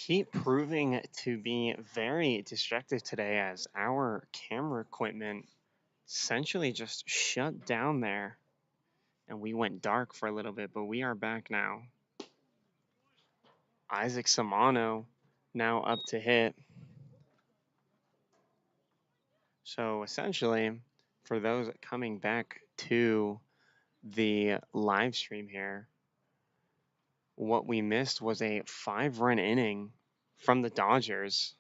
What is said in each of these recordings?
Heat proving to be very destructive today as our camera equipment essentially just shut down there and we went dark for a little bit, but we are back now. Isaac Samano now up to hit. So essentially, for those coming back to the live stream here, what we missed was a 5-run inning from the Dodgers.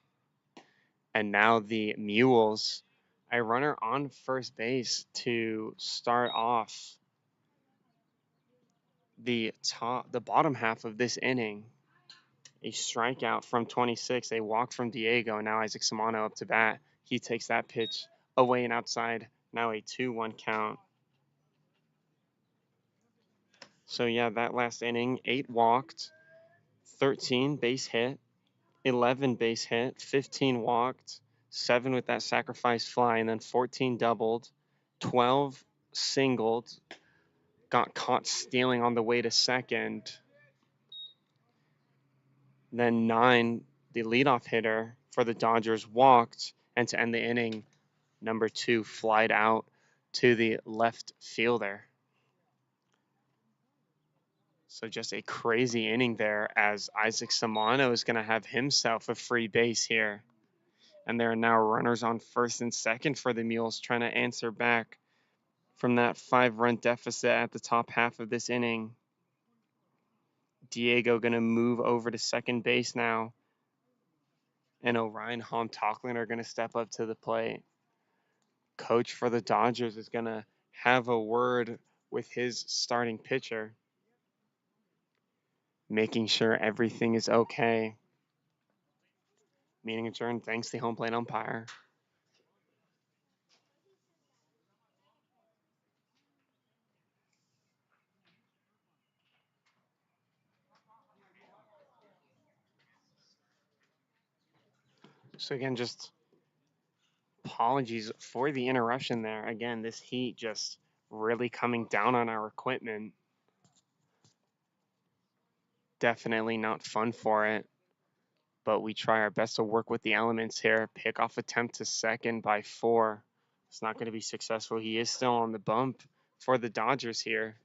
And now the Mules, a runner on first base to start off the bottom half of this inning. A strikeout from 26, a walk from Diego, and now Isaac Samano up to bat. He takes that pitch away and outside. Now a 2-1 count. So yeah, that last inning, 8 walked, 13 base hit, 11 base hit, 15 walked, 7 with that sacrifice fly, and then 14 doubled, 12 singled, got caught stealing on the way to second. Then 9, the leadoff hitter for the Dodgers, walked, and to end the inning, number 2 flied out to the left fielder. So just a crazy inning there as Isaac Samano is going to have himself a free base here. And there are now runners on first and second for the Mules trying to answer back from that 5-run deficit at the top half of this inning. Diego going to move over to second base now. And Orion Hom-Tocklin are going to step up to the plate. Coach for the Dodgers is going to have a word with his starting pitcher, making sure everything is okay. Meeting adjourned. Thanks to the home plate umpire. So again, just apologies for the interruption there. Again, this heat just really coming down on our equipment. Definitely not fun for it, but we try our best to work with the elements here. Pickoff attempt to second by 4. It's not going to be successful. He is still on the bump for the Dodgers here.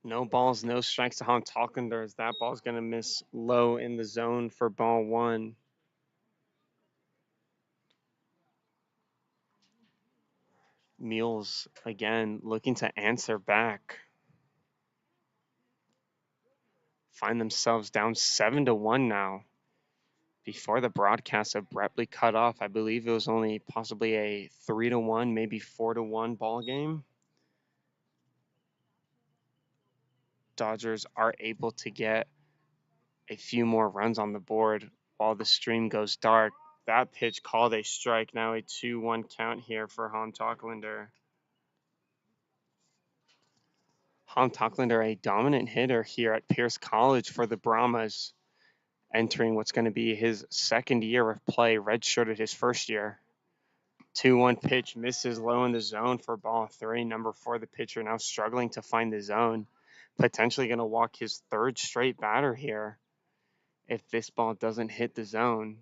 No balls, no strikes to Hom-Tocklin. That ball's going to miss low in the zone for ball 1. Mules, again, looking to answer back. Find themselves down 7-1 now. Before the broadcast abruptly cut off, I believe it was only possibly a 3-1, maybe 4-1 ball game. Dodgers are able to get a few more runs on the board while the stream goes dark. That pitch called a strike. Now a 2-1 count here for Hom-Tocklin. Hom-Tocklin, a dominant hitter here at Pierce College for the Brahmas, entering what's going to be his second year of play, redshirted his first year. 2-1 pitch misses low in the zone for ball 3. Number 4, the pitcher, now struggling to find the zone. Potentially going to walk his 3rd straight batter here if this ball doesn't hit the zone.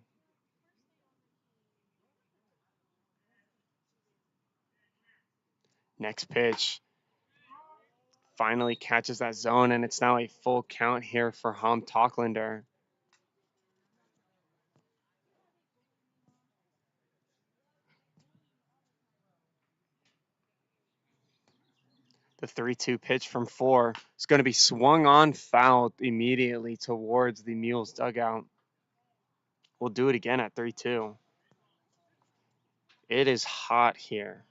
Next pitch finally catches that zone, and it's now a full count here for Hom-Tocklin. The 3-2 pitch from 4 is going to be swung on, fouled immediately towards the Mules dugout. We'll do it again at 3-2. It is hot here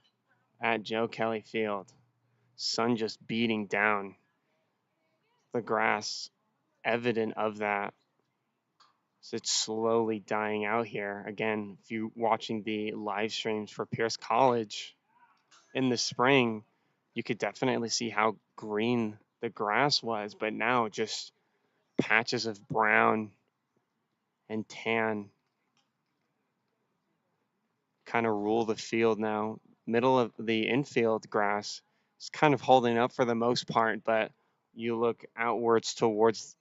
at Joe Kelly Field. Sun just beating down the grass, evident of that. So it's slowly dying out here. Again, if you're watching the live streams for Pierce College in the spring, you could definitely see how green the grass was, but now just patches of brown and tan kind of rule the field now. Middle of the infield grass It's kind of holding up for the most part, but you look outwards towards,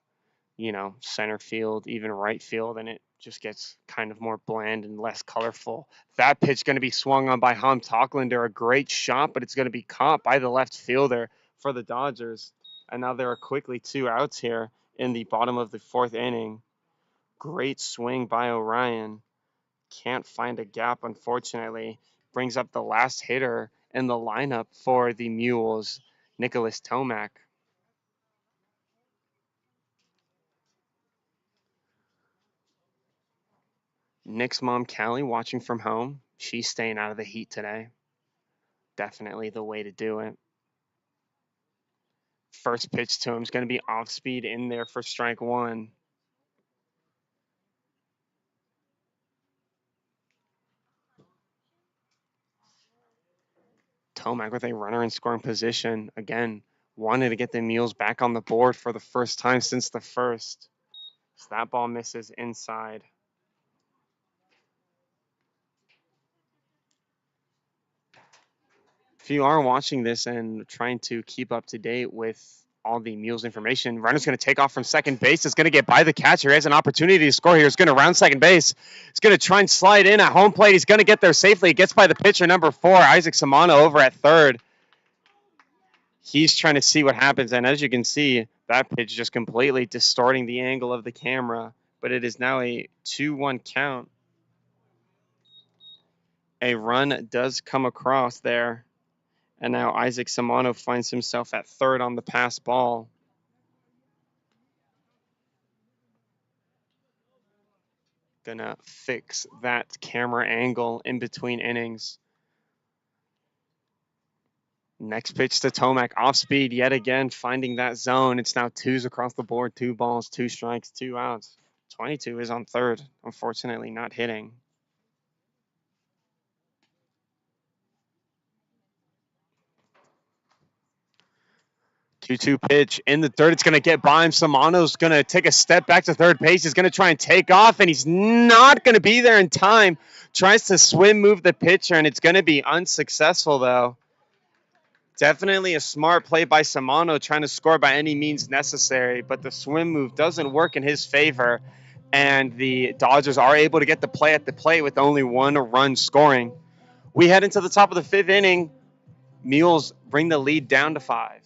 center field, even right field, and it just gets kind of more bland and less colorful. That pitch going to be swung on by Hom Tocklander, a great shot, but it's going to be caught by the left fielder for the Dodgers. And now there are quickly 2 outs here in the bottom of the 4th inning. Great swing by Orion. Can't find a gap, unfortunately. Brings up the last hitter in the lineup for the Mules, Nicholas Tomac. Nick's mom, Callie, watching from home. She's staying out of the heat today. Definitely the way to do it. First pitch to him is going to be off speed in there for strike 1. Tomac with a runner in scoring position. Again, wanted to get the Mules back on the board for the first time since the first. So that ball misses inside. If you are watching this and trying to keep up to date with all the Mules information, runner's going to take off from second base. It's going to get by the catcher. He has an opportunity to score here. He's going to round second base. He's going to try and slide in at home plate. He's going to get there safely. He gets by the pitcher, number 4, Isaac Samano, over at third. He's trying to see what happens, and as you can see, that pitch just completely distorting the angle of the camera, but it is now a 2-1 count. A run does come across there. And now Isaac Samano finds himself at third on the pass ball. Gonna fix that camera angle in between innings. Next pitch to Tomac, off speed yet again, finding that zone. It's now 2s across the board, 2 balls, 2 strikes, 2 outs. 22 is on third, unfortunately not hitting. 2-2 pitch in the third. It's going to get by him. Samano's going to take a step back to third base. He's going to try and take off, and he's not going to be there in time. Tries to swim move the pitcher, and it's going to be unsuccessful, though. Definitely a smart play by Samano, trying to score by any means necessary, but the swim move doesn't work in his favor, and the Dodgers are able to get the play at the plate with only 1 run scoring. We head into the top of the 5th inning. Mules bring the lead down to 5.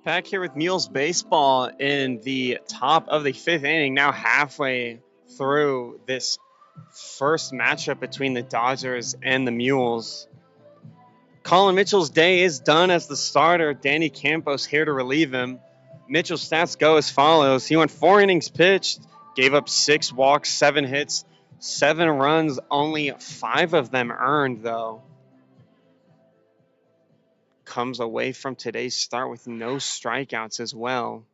Back here with Mules Baseball in the top of the 5th inning, now halfway through this first matchup between the Dodgers and the Mules. Colin Mitchell's day is done as the starter. Danny Campos here to relieve him. Mitchell's stats go as follows. He went 4 innings pitched, gave up 6 walks, 7 hits, 7 runs, only 5 of them earned, though. Comes away from today's start with no strikeouts as well.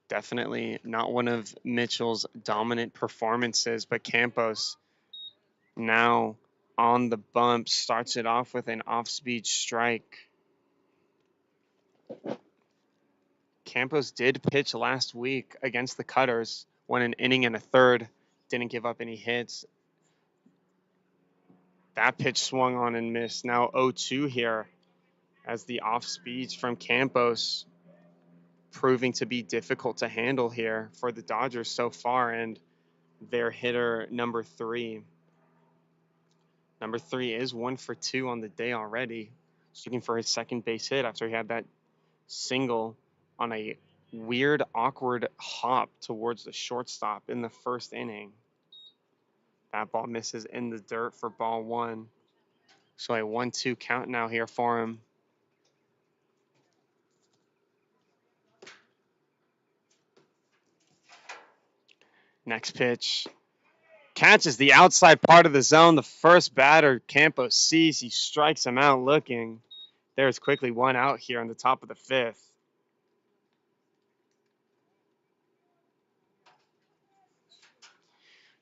Definitely not one of Mitchell's dominant performances, but Campos now on the bump starts it off with an off-speed strike. Campos did pitch last week against the Cutters, won an inning and a third, didn't give up any hits. That pitch swung on and missed. Now 0-2 here as the off-speeds from Campos proving to be difficult to handle here for the Dodgers so far, and their hitter number 3. Number 3 is 1 for 2 on the day already. He's looking for his second base hit after he had that single on a weird, awkward hop towards the shortstop in the first inning. That ball misses in the dirt for ball 1. So a 1-2 count now here for him. Next pitch. Catches the outside part of the zone. The first batter Campos sees. He strikes him out looking. There's quickly 1 out here on the top of the 5th.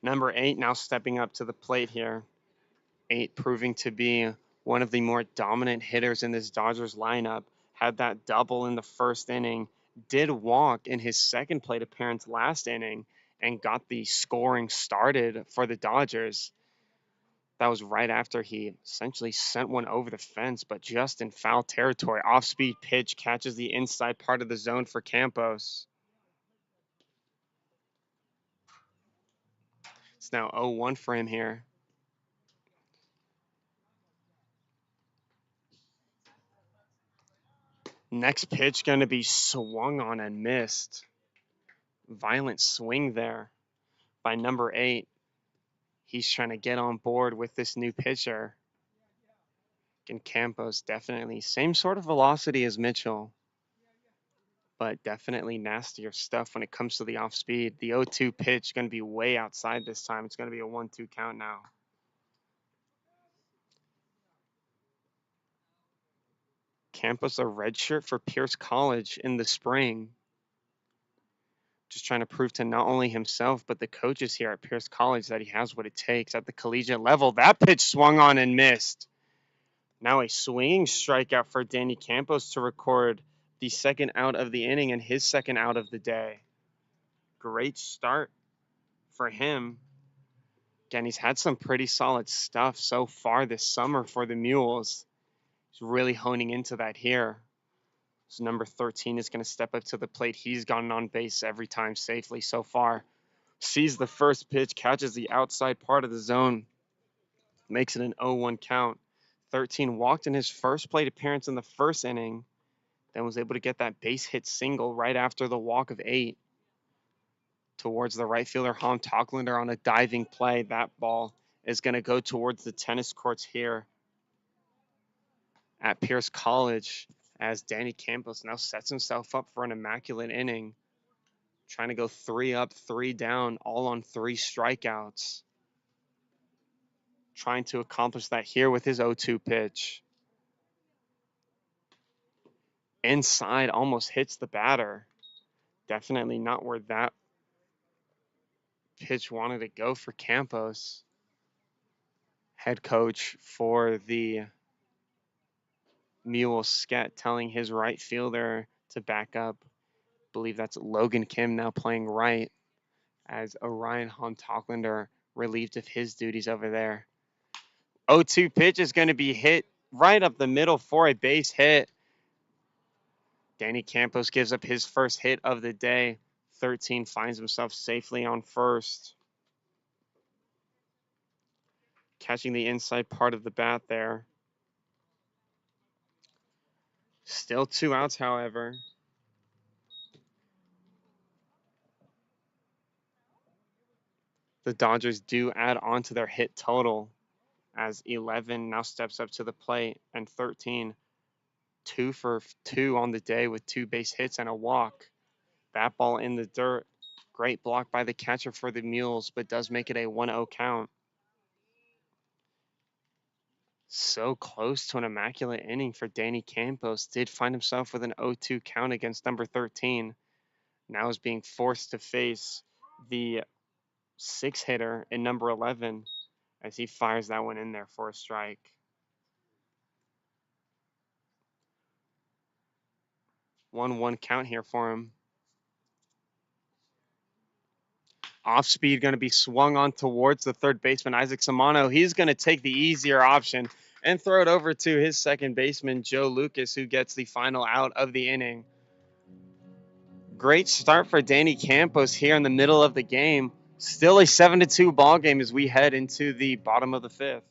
Number 8 now stepping up to the plate here. 8 proving to be one of the more dominant hitters in this Dodgers lineup. Had that double in the first inning. Did walk in his second plate appearance last inning and got the scoring started for the Dodgers. That was right after he essentially sent one over the fence, but just in foul territory. Off-speed pitch catches the inside part of the zone for Campos. It's now 0-1 for him here. Next pitch going to be swung on and missed. Violent swing there by number 8. He's trying to get on board with this new pitcher. And Campos definitely same sort of velocity as Mitchell, but definitely nastier stuff when it comes to the off speed. The 0-2 pitch going to be way outside this time. It's going to be a 1-2 count now. Campos a redshirt for Pierce College in the spring. Just trying to prove to not only himself, but the coaches here at Pierce College that he has what it takes at the collegiate level. That pitch swung on and missed. Now a swinging strikeout for Danny Campos to record the second out of the inning and his second out of the day. Great start for him. Again, he's had some pretty solid stuff so far this summer for the Mules. He's really honing into that here. So number 13 is going to step up to the plate. He's gotten on base every time safely so far. Sees the first pitch, catches the outside part of the zone, makes it an 0-1 count. 13 walked in his first plate appearance in the first inning, then was able to get that base hit single right after the walk of 8 towards the right fielder, Ham Tocklander, on a diving play. That ball is going to go towards the tennis courts here at Pierce College as Danny Campos now sets himself up for an immaculate inning, trying to go 3 up, 3 down, all on 3 strikeouts. Trying to accomplish that here with his 0-2 pitch. Inside, almost hits the batter. Definitely not where that pitch wanted to go for Campos. Head coach for the Mules, Skett, telling his right fielder to back up. I believe that's Logan Kim now playing right as Orion Ham Tocklander relieved of his duties over there. 0-2 pitch is going to be hit right up the middle for a base hit. Danny Campos gives up his first hit of the day. 13 finds himself safely on first. Catching the inside part of the bat there. Still 2 outs, however. The Dodgers do add on to their hit total as 11 now steps up to the plate, and 13 2 for 2 on the day with 2 base hits and a walk. That ball in the dirt. Great block by the catcher for the Mules, but does make it a 1-0 count. So close to an immaculate inning for Danny Campos. Did find himself with an 0-2 count against number 13. Now is being forced to face the 6-hitter in number 11 as he fires that one in there for a strike. 1-1 count here for him. Off speed going to be swung on towards the third baseman, Isaac Samano. He's going to take the easier option and throw it over to his second baseman, Joe Lucas, who gets the final out of the inning. Great start for Danny Campos here in the middle of the game. Still a 7-2 ball game as we head into the bottom of the fifth.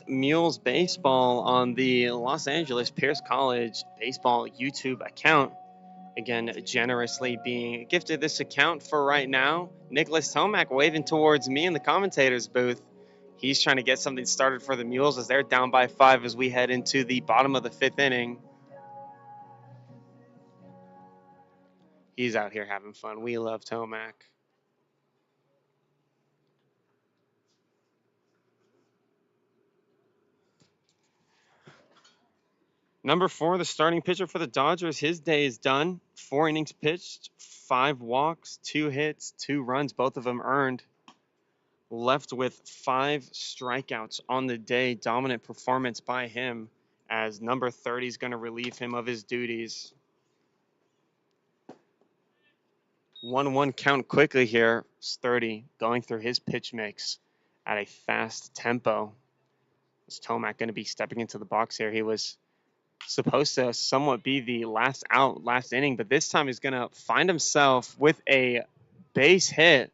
Mules Baseball on the Los Angeles Pierce College Baseball YouTube account. Again, generously being gifted this account for right now. Nicholas Tomac waving towards me in the commentator's booth. He's trying to get something started for the Mules as they're down by 5 as we head into the bottom of the 5th inning. He's out here having fun. We love Tomac. Number 4, the starting pitcher for the Dodgers. His day is done. 4 innings pitched, 5 walks, 2 hits, 2 runs, both of them earned. Left with 5 strikeouts on the day. Dominant performance by him as number 30 is going to relieve him of his duties. 1-1 count quickly here. 30 going through his pitch mix at a fast tempo. Is Tomac going to be stepping into the box here? He was supposed to somewhat be the last out, last inning, but this time he's going to find himself with a base hit.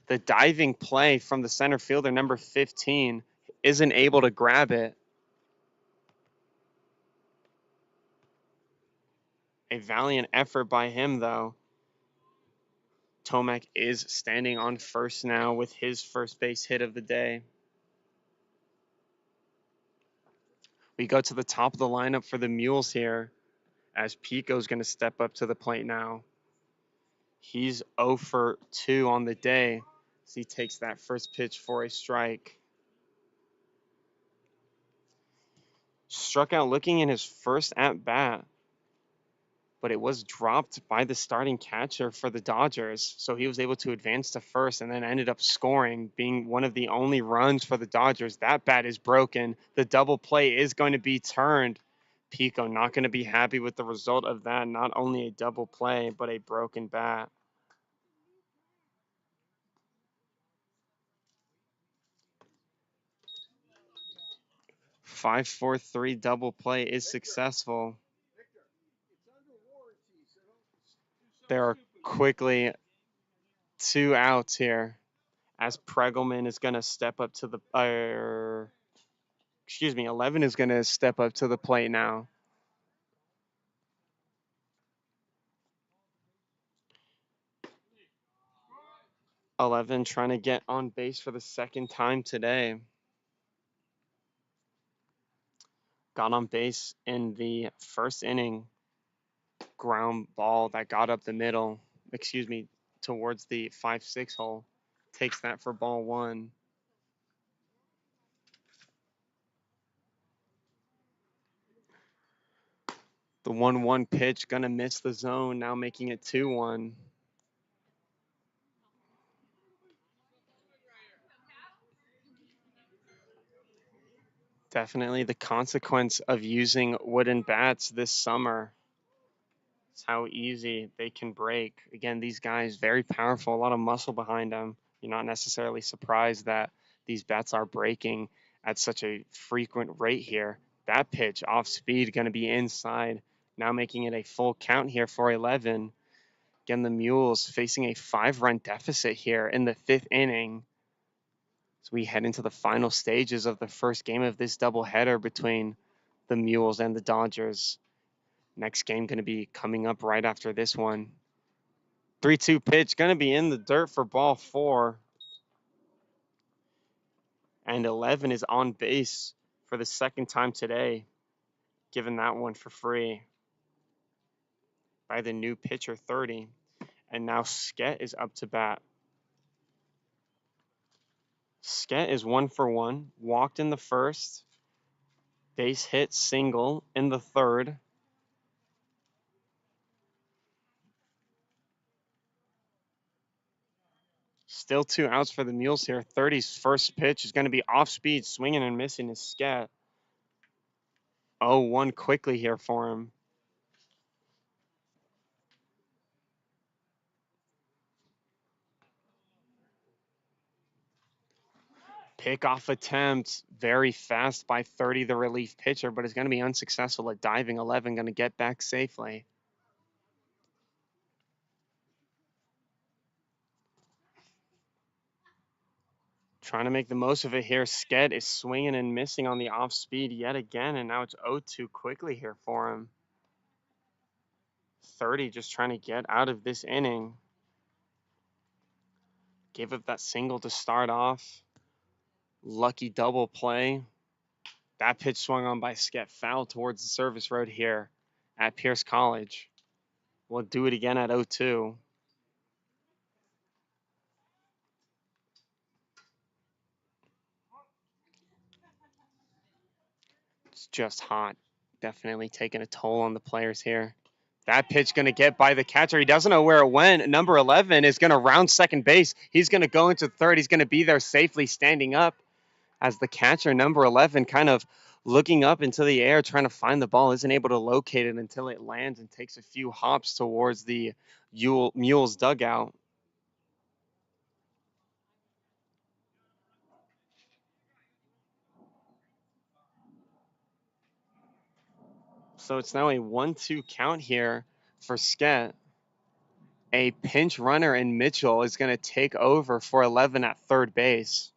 The diving play from the center fielder, number 15, isn't able to grab it. A valiant effort by him, though. Tomac is standing on first now with his first base hit of the day. We go to the top of the lineup for the Mules here as Pico's going to step up to the plate now. He's 0 for 2 on the day as he takes that first pitch for a strike. Struck out looking in his first at-bat, but but it was dropped by the starting catcher for the Dodgers. So he was able to advance to first and then ended up scoring, being one of the only runs for the Dodgers. That bat is broken. The double play is going to be turned. Pico not going to be happy with the result of that. Not only a double play, but a broken bat. 5-4-3 double play is successful. There are quickly 2 outs here as Pregelman is going to step up to the, 11 is going to step up to the plate now. Eleven trying to get on base for the second time today. Got on base in the first inning. Ground ball that got up the middle, towards the 5-6 hole. Takes that for ball 1. The 1-1 pitch going to miss the zone, now making it 2-1. Definitely the consequence of using wooden bats this summer. It's how easy they can break. Again, these guys, very powerful, a lot of muscle behind them. You're not necessarily surprised that these bats are breaking at such a frequent rate here. That pitch off speed going to be inside, now making it a full count here for 11. Again, the Mules facing a 5-run deficit here in the 5th inning. As we head into the final stages of the first game of this doubleheader between the Mules and the Dodgers. Next game going to be coming up right after this one. 3-2 pitch going to be in the dirt for ball 4. And 11 is on base for the second time today, given that one for free by the new pitcher 30. And now Sket is up to bat. Sket is 1 for 1, walked in the first, base hit single in the third. Still 2 outs for the Mules here. 30's first pitch is going to be off speed, swinging and missing his Sket. 0-1 quickly here for him. Pickoff attempt, very fast by 30, the relief pitcher, but it's going to be unsuccessful at diving. 11 going to get back safely. Trying to make the most of it here. Sked is swinging and missing on the off speed yet again, and now it's 0-2 quickly here for him. 30 just trying to get out of this inning. Gave up that single to start off. Lucky double play. That pitch swung on by Sked, foul towards the service road here at Pierce College. We'll do it again at 0-2. It's just hot. Definitely taking a toll on the players here. That pitch going to get by the catcher. He doesn't know where it went. Number 11 is going to round second base. He's going to go into third. He's going to be there safely standing up as the catcher, number 11, kind of looking up into the air, trying to find the ball, isn't able to locate it until it lands and takes a few hops towards the Mules dugout. So it's now a 1-2 count here for Sket. A pinch runner in Mitchell is going to take over for 11 at third base.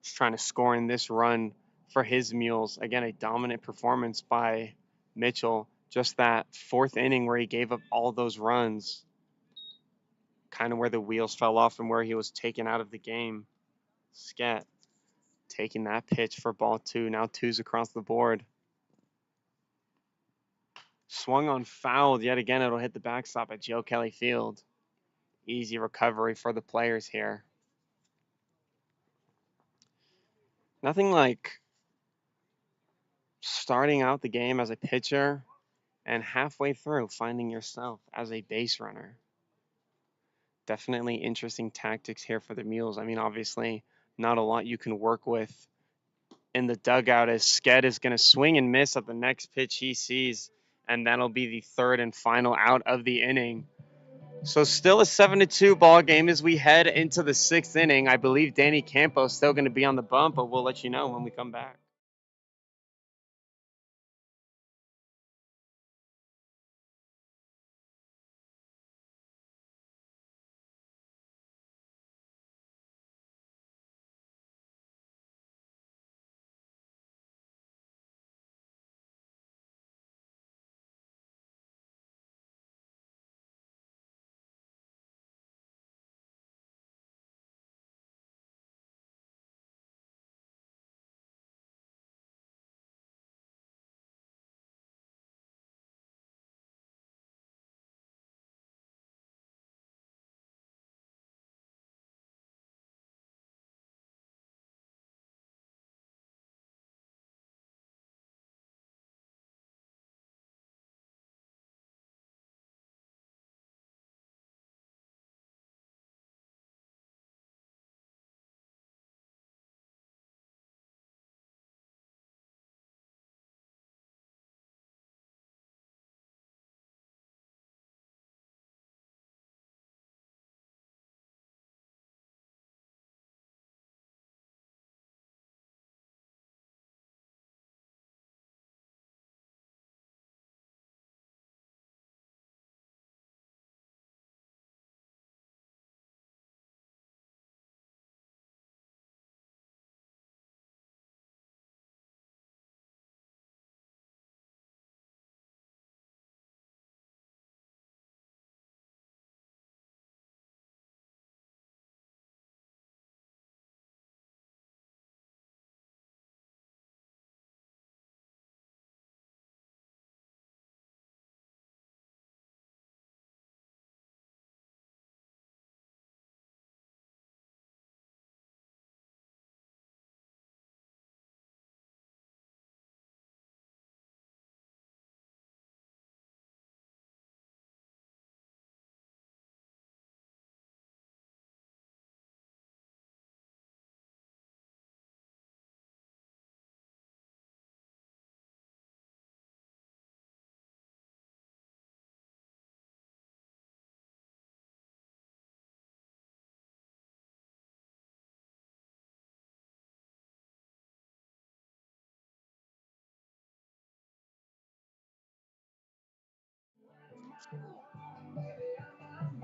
He's trying to score in this run for his Mules. Again, a dominant performance by Mitchell. Just that 4th inning where he gave up all those runs. Kind of where the wheels fell off and where he was taken out of the game. Sket taking that pitch for ball 2. Now 2's across the board. Swung on, fouled. Yet again, it'll hit the backstop at Joe Kelly Field. Easy recovery for the players here. Nothing like starting out the game as a pitcher and halfway through finding yourself as a base runner. Definitely interesting tactics here for the Mules. I mean, obviously, not a lot you can work with in the dugout as Sked is going to swing and miss at the next pitch he sees, and that'll be the third and final out of the inning. So still a 7-2 ball game as we head into the sixth inning. I believe Danny Campos still going to be on the bump, but we'll let you know when we come back.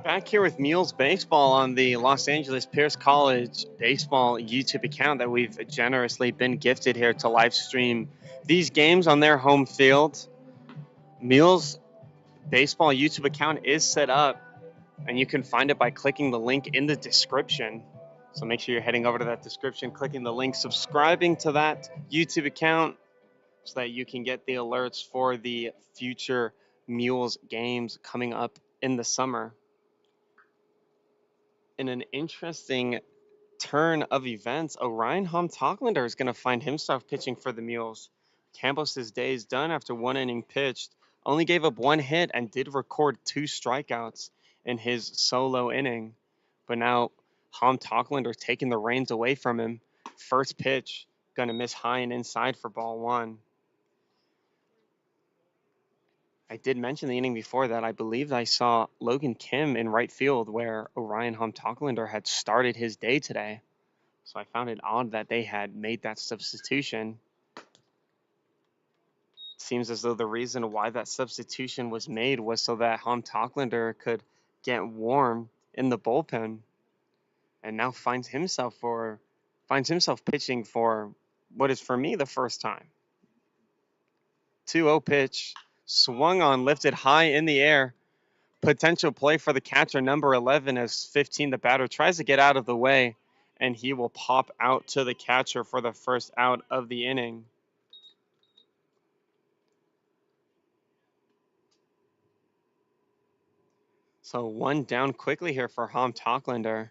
Back here with Mules Baseball on the Los Angeles Pierce College Baseball YouTube account that we've generously been gifted here to live stream these games on their home field. Mules Baseball YouTube account is set up, and you can find it by clicking the link in the description. So make sure you're heading over to that description, clicking the link, subscribing to that YouTube account so that you can get the alerts for the future Mules games coming up in the summer. In an interesting turn of events, Orion Homtocklander is going to find himself pitching for the Mules. Campos' day is done after one inning pitched, only gave up one hit and did record two strikeouts in his solo inning. But now Homtocklander taking the reins away from him. First pitch, going to miss high and inside for ball one. I did mention the inning before that I believe I saw Logan Kim in right field where Orion Homtocklander had started his day today. So I found it odd that they had made that substitution. Seems as though the reason why that substitution was made was so that Homtocklander could get warm in the bullpen, and now finds himself pitching for what is for me the first time. 2-0 pitch, swung on, lifted high in the air. Potential play for the catcher, number 11, as 15, the batter, tries to get out of the way, and he will pop out to the catcher for the first out of the inning. So one down quickly here for Homtocklander.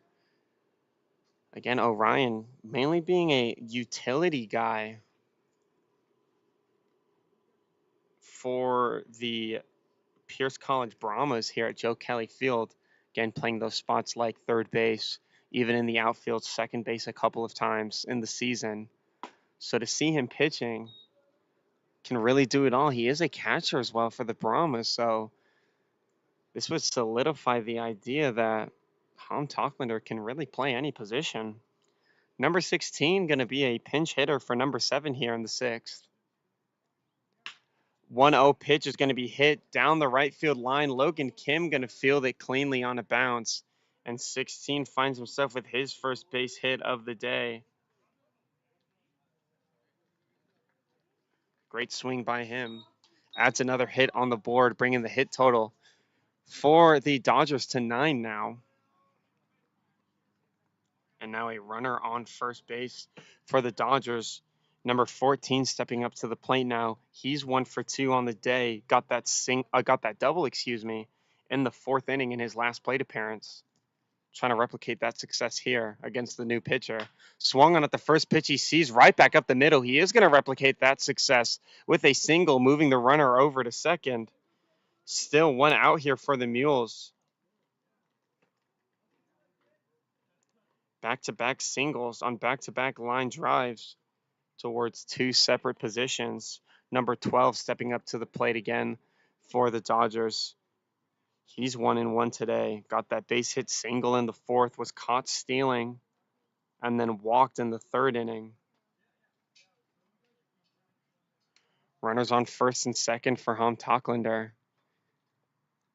Again, Orion mainly being a utility guy for the Pierce College Brahmas here at Joe Kelly Field. Again, playing those spots like third base, even in the outfield, second base a couple of times in the season. So to see him pitching, can really do it all. He is a catcher as well for the Brahmas, so this would solidify the idea that Tom Tocklander can really play any position. Number 16 going to be a pinch hitter for number 7 here in the 6th. 1-0 pitch is going to be hit down the right field line. Logan Kim going to field it cleanly on a bounce. And 16 finds himself with his first base hit of the day. Great swing by him. Adds another hit on the board, bringing the hit total for the Dodgers to 9 now. And now a runner on first base for the Dodgers. Number 14 stepping up to the plate now. He's 1 for 2 on the day. Got that double, in the 4th inning in his last plate appearance. Trying to replicate that success here against the new pitcher. Swung on at the first pitch he sees, right back up the middle. He is going to replicate that success with a single, moving the runner over to second. Still 1 out here for the Mules. Back-to-back singles on back-to-back line drives towards 2 separate positions. Number 12 stepping up to the plate again for the Dodgers. He's 1-1 today. Got that base hit single in the 4th, was caught stealing, and then walked in the 3rd inning. Runners on first and second for Tom Tocklander.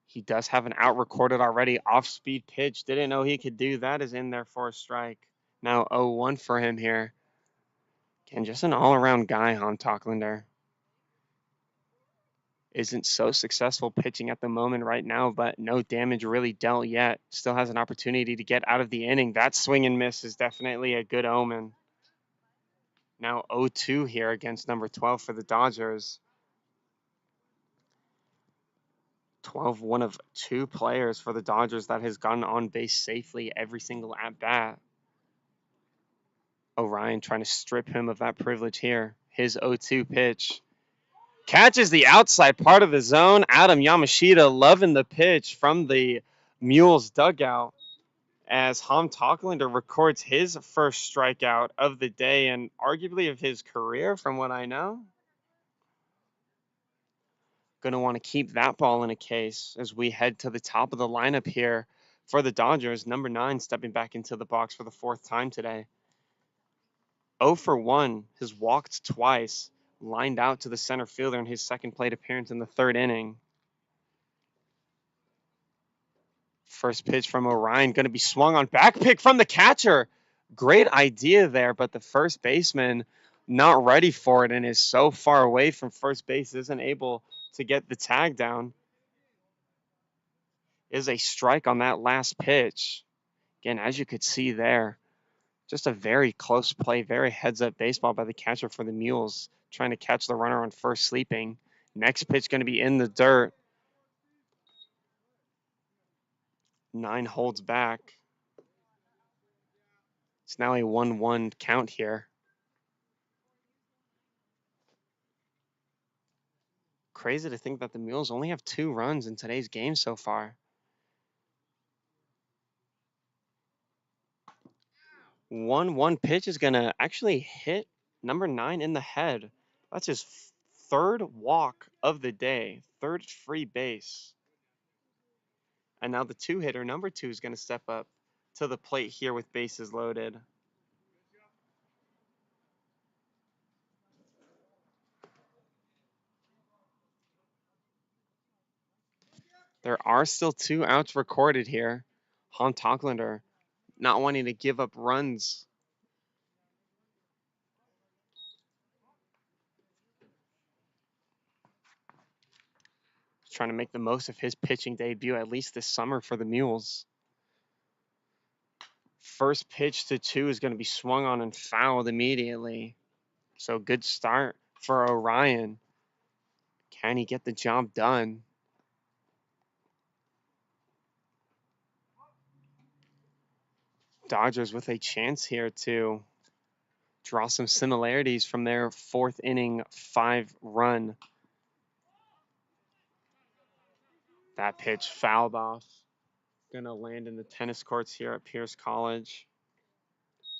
He does have an out recorded already. Off-speed pitch. Didn't know he could do that. Is in there for a strike. Now 0-1 for him here. Again, just an all-around guy, Tom Tocklander. Isn't so successful pitching at the moment right now, but no damage really dealt yet. Still has an opportunity to get out of the inning. That swing and miss is definitely a good omen. Now 0-2 here against number 12 for the Dodgers. 12, one of 2 players for the Dodgers that has gotten on base safely every single at-bat. Orion trying to strip him of that privilege here. His 0-2 pitch. Catches the outside part of the zone. Adam Yamashita loving the pitch from the Mules dugout as Tom Tocklander records his first strikeout of the day and arguably of his career from what I know. Going to want to keep that ball in a case as we head to the top of the lineup here for the Dodgers. Number 9 stepping back into the box for the 4th time today. 0 for 1, has walked twice, lined out to the center fielder in his second plate appearance in the 3rd inning. First pitch from Orion going to be swung on, back pick from the catcher. Great idea there, but the first baseman not ready for it and is so far away from first base, isn't able to get the tag down. Is a strike on that last pitch. Again, as you could see there, just a very close play, very heads-up baseball by the catcher for the Mules, trying to catch the runner on first sleeping. Next pitch going to be in the dirt. 9 holds back. It's now a 1-1 count here. Crazy to think that the Mules only have 2 runs in today's game so far. 1-1 pitch is going to actually hit number 9 in the head. That's his 3rd walk of the day, 3rd free base. And now the 2-hitter, number 2, is going to step up to the plate here with bases loaded. There are still 2 outs recorded here. Tom Tocklander not wanting to give up runs. Trying to make the most of his pitching debut, at least this summer for the Mules. First pitch to 2 is going to be swung on and fouled immediately. So good start for Orion. Can he get the job done? Dodgers with a chance here to draw some similarities from their 4th inning 5-run That pitch fouled off. Gonna land in the tennis courts here at Pierce College.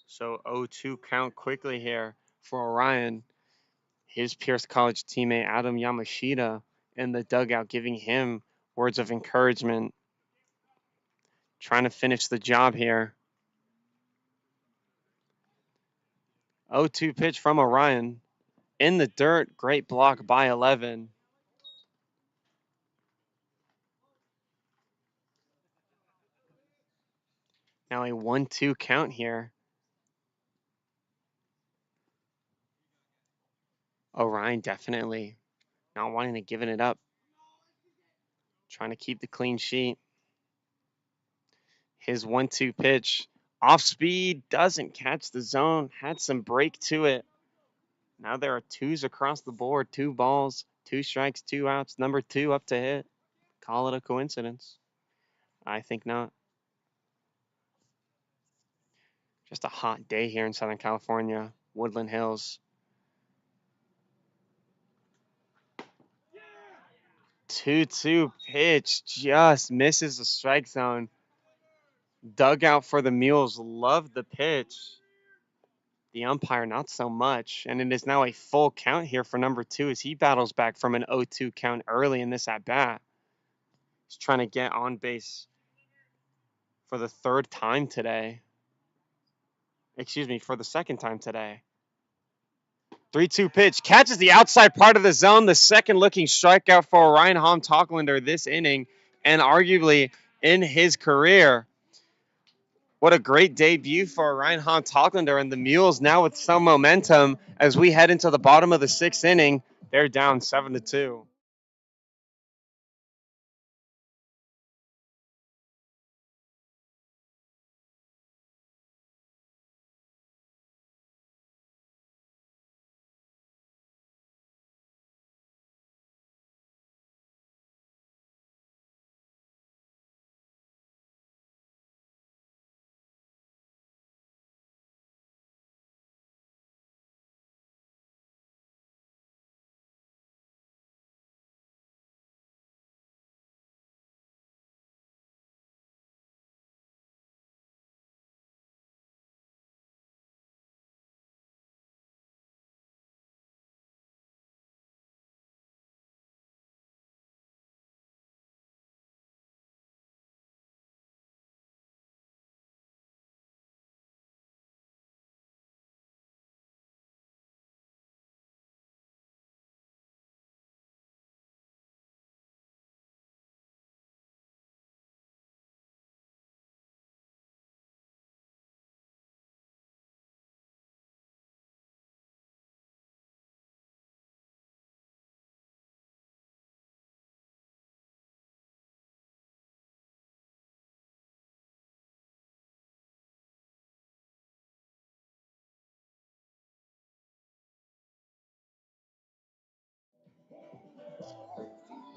So 0-2 count quickly here for Orion. His Pierce College teammate Adam Yamashita in the dugout giving him words of encouragement. Trying to finish the job here. 0-2 pitch from Orion. In the dirt, great block by 11. Now a 1-2 count here. Orion definitely not wanting to give it up. Trying to keep the clean sheet. His 1-2 pitch. Off speed, doesn't catch the zone. Had some break to it. Now there are twos across the board. 2 balls, 2 strikes, 2 outs. Number 2 up to hit. Call it a coincidence? I think not. Just a hot day here in Southern California. Woodland Hills. 2-2 pitch just misses the strike zone. Dugout for the Mules loved the pitch. The umpire not so much. And it is now a full count here for number 2 as he battles back from an 0-2 count early in this at bat. He's trying to get on base for the 3rd time today. Excuse me, for the 2nd time today. 3-2 pitch. Catches the outside part of the zone. The second looking strikeout for Orion Hahm-Tocklander this inning and arguably in his career. What a great debut for Orion Hahm-Tocklander and the Mules now with some momentum as we head into the bottom of the 6th inning. They're down 7-2.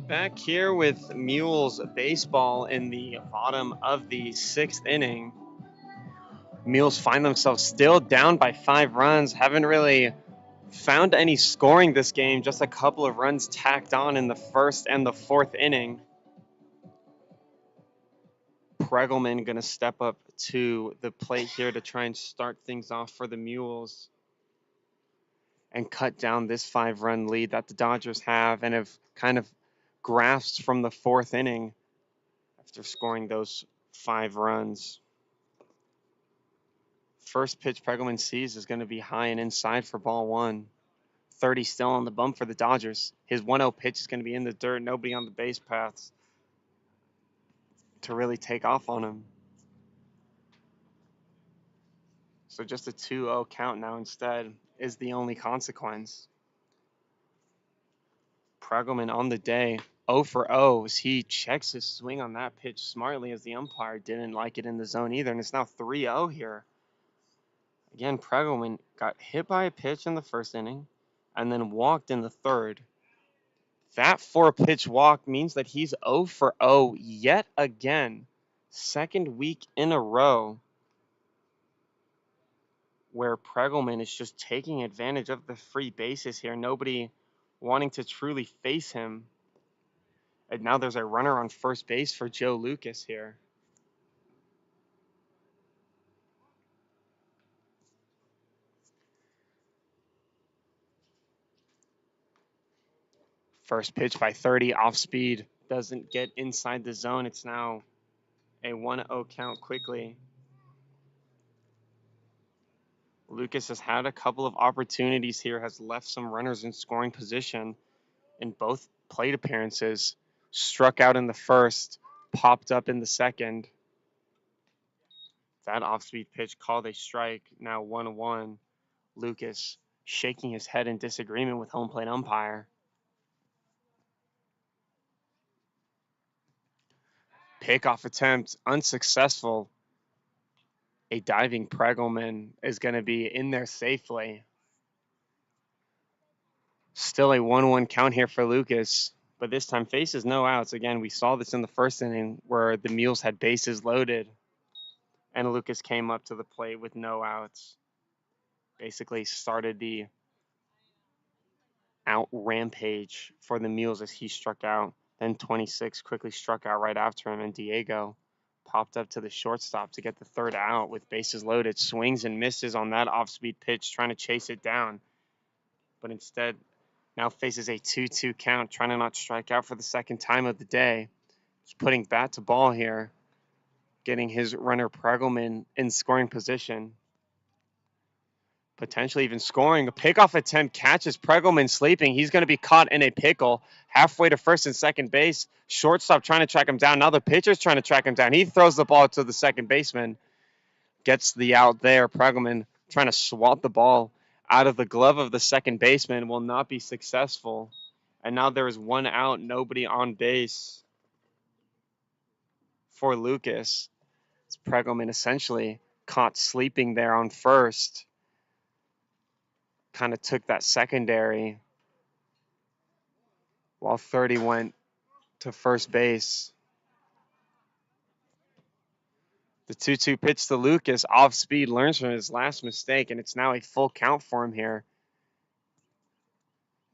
Back here with Mules Baseball in the bottom of the 6th inning. Mules find themselves still down by 5 runs. Haven't really found any scoring this game. Just a couple of runs tacked on in the 1st and the 4th inning. Pregelman going to step up to the plate here to try and start things off for the Mules and cut down this 5-run lead that the Dodgers have and have kind of grasped from the 4th inning after scoring those 5 runs. First pitch Pregelman sees is going to be high and inside for ball 1. 30 still on the bump for the Dodgers. His 1-0 pitch is going to be in the dirt. Nobody on the base paths to really take off on him. So just a 2-0 count now instead is the only consequence. Pregelman on the day, 0 for 0 as he checks his swing on that pitch smartly as the umpire didn't like it in the zone either. And it's now 3-0 here. Again, Pregelman got hit by a pitch in the 1st inning and then walked in the 3rd. That 4-pitch walk means that he's 0 for 0 yet again. 2nd week in a row where Pregelman is just taking advantage of the free bases here. Nobody wanting to truly face him. And now there's a runner on first base for Joe Lucas here. First pitch by 30 off speed. Doesn't get inside the zone. It's now a 1-0 count quickly. Lucas has had a couple of opportunities here, has left some runners in scoring position in both plate appearances. Struck out in the first, popped up in the second. That off-speed pitch called a strike, now 1-1. Lucas shaking his head in disagreement with home plate umpire. Pickoff attempt unsuccessful. A diving Pregelman is going to be in there safely. Still a 1-1 count here for Lucas, but this time faces no outs. Again, we saw this in the first inning where the Mules had bases loaded and Lucas came up to the plate with no outs. Basically started the out rampage for the Mules as he struck out. Then 26 quickly struck out right after him, and Diego popped up to the shortstop to get the third out with bases loaded. Swings and misses on that off-speed pitch, trying to chase it down. But instead, now faces a 2-2 count, trying to not strike out for the second time of the day. Just putting bat to ball here, getting his runner Pregelman in scoring position. Potentially even scoring. A pickoff attempt catches Pregelman sleeping. He's going to be caught in a pickle halfway to first and second base. Shortstop trying to track him down. Now the pitcher's trying to track him down. He throws the ball to the second baseman. Gets the out there. Pregelman trying to swat the ball out of the glove of the second baseman. Will not be successful. And now there is one out. Nobody on base for Lucas. It's Pregelman essentially caught sleeping there on first. Kind of took that secondary while 30 went to first base. The 2-2 pitch to Lucas, off speed, learns from his last mistake, and it's now a full count for him here.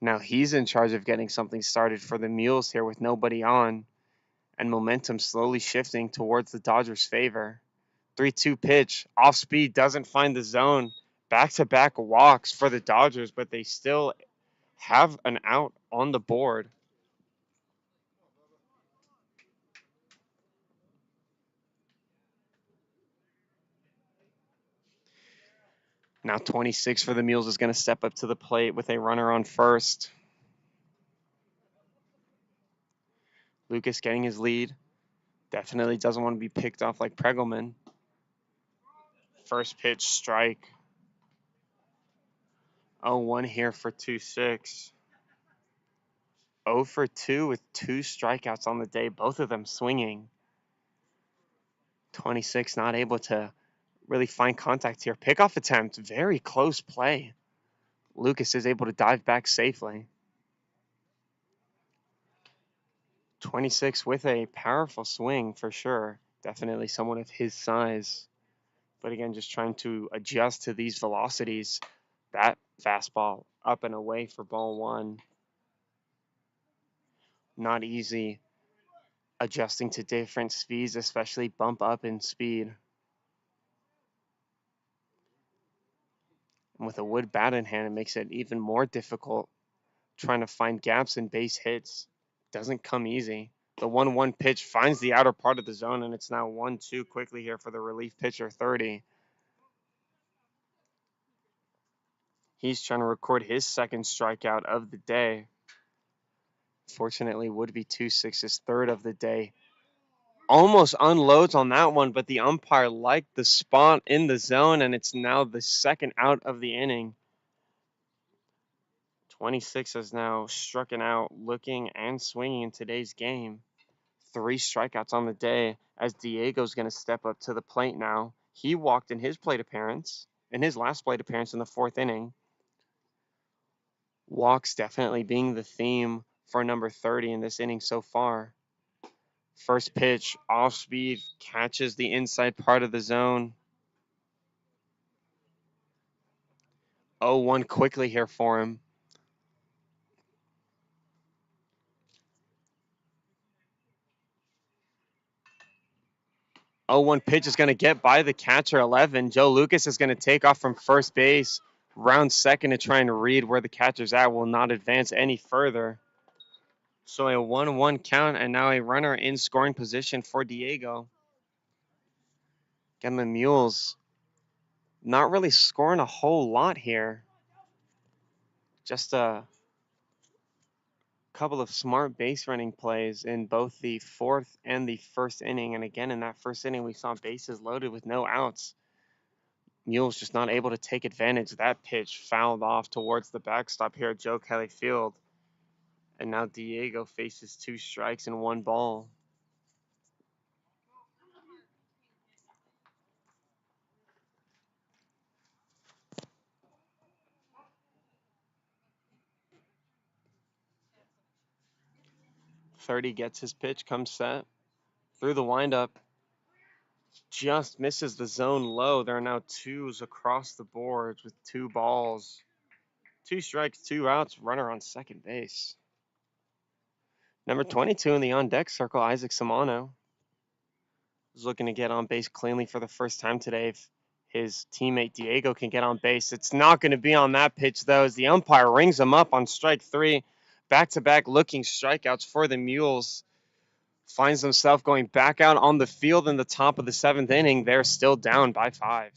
Now he's in charge of getting something started for the Mules here with nobody on, and momentum slowly shifting towards the Dodgers' favor. 3-2 pitch, off speed, doesn't find the zone. Back-to-back walks for the Dodgers, but they still have an out on the board. Now 26 for the Mules is going to step up to the plate with a runner on first. Lucas getting his lead. Definitely doesn't want to be picked off like Pregelman. First pitch, strike. 0-1 here for 2-6. 0 for 2 with 2 strikeouts on the day, both of them swinging. 26 not able to really find contact here. Pickoff attempt, very close play. Lucas is able to dive back safely. 26 with a powerful swing for sure. Definitely someone of his size. But again, just trying to adjust to these velocities. That fastball up and away for ball one. Not easy adjusting to different speeds, especially bump up in speed. And with a wood bat in hand, it makes it even more difficult trying to find gaps in base hits. Doesn't come easy. The 1-1 pitch finds the outer part of the zone, and it's now 1-2 quickly here for the relief pitcher, 30. He's trying to record his second strikeout of the day. Fortunately, would be 2-6's third of the day. Almost unloads on that one, but the umpire liked the spot in the zone, and it's now the second out of the inning. 26 has now struck out looking and swinging in today's game. 3 strikeouts on the day as Diego's going to step up to the plate now. He walked in his last plate appearance in the 4th inning. Walks definitely being the theme for number 30 in this inning so far. First pitch, off speed, catches the inside part of the zone. 0-1 quickly here for him. 0-1 pitch is going to get by the catcher 11. Joe Lucas is going to take off from first base, round second to try and read where the catcher's at, will not advance any further. So a 1-1 count and now a runner in scoring position for Diego. Again, the Mules not really scoring a whole lot here. Just a couple of smart base running plays in both the fourth and the first inning. And again, in that first inning, we saw bases loaded with no outs. Mules just not able to take advantage. That pitch fouled off towards the backstop here at Joe Kelly Field. And now Diego faces 2 strikes and 1 ball. Thirty gets his pitch, comes set. Through the windup. Just misses the zone low. There are now 2s across the board with 2 balls. 2 strikes, 2 outs, runner on second base. Number 22 in the on-deck circle, Isaac Samano, is looking to get on base cleanly for the first time today. If his teammate Diego can get on base, it's not going to be on that pitch, though, as the umpire rings him up on strike 3. Back-to-back looking strikeouts for the Mules. Finds himself going back out on the field in the top of the 7th inning. They're still down by 5.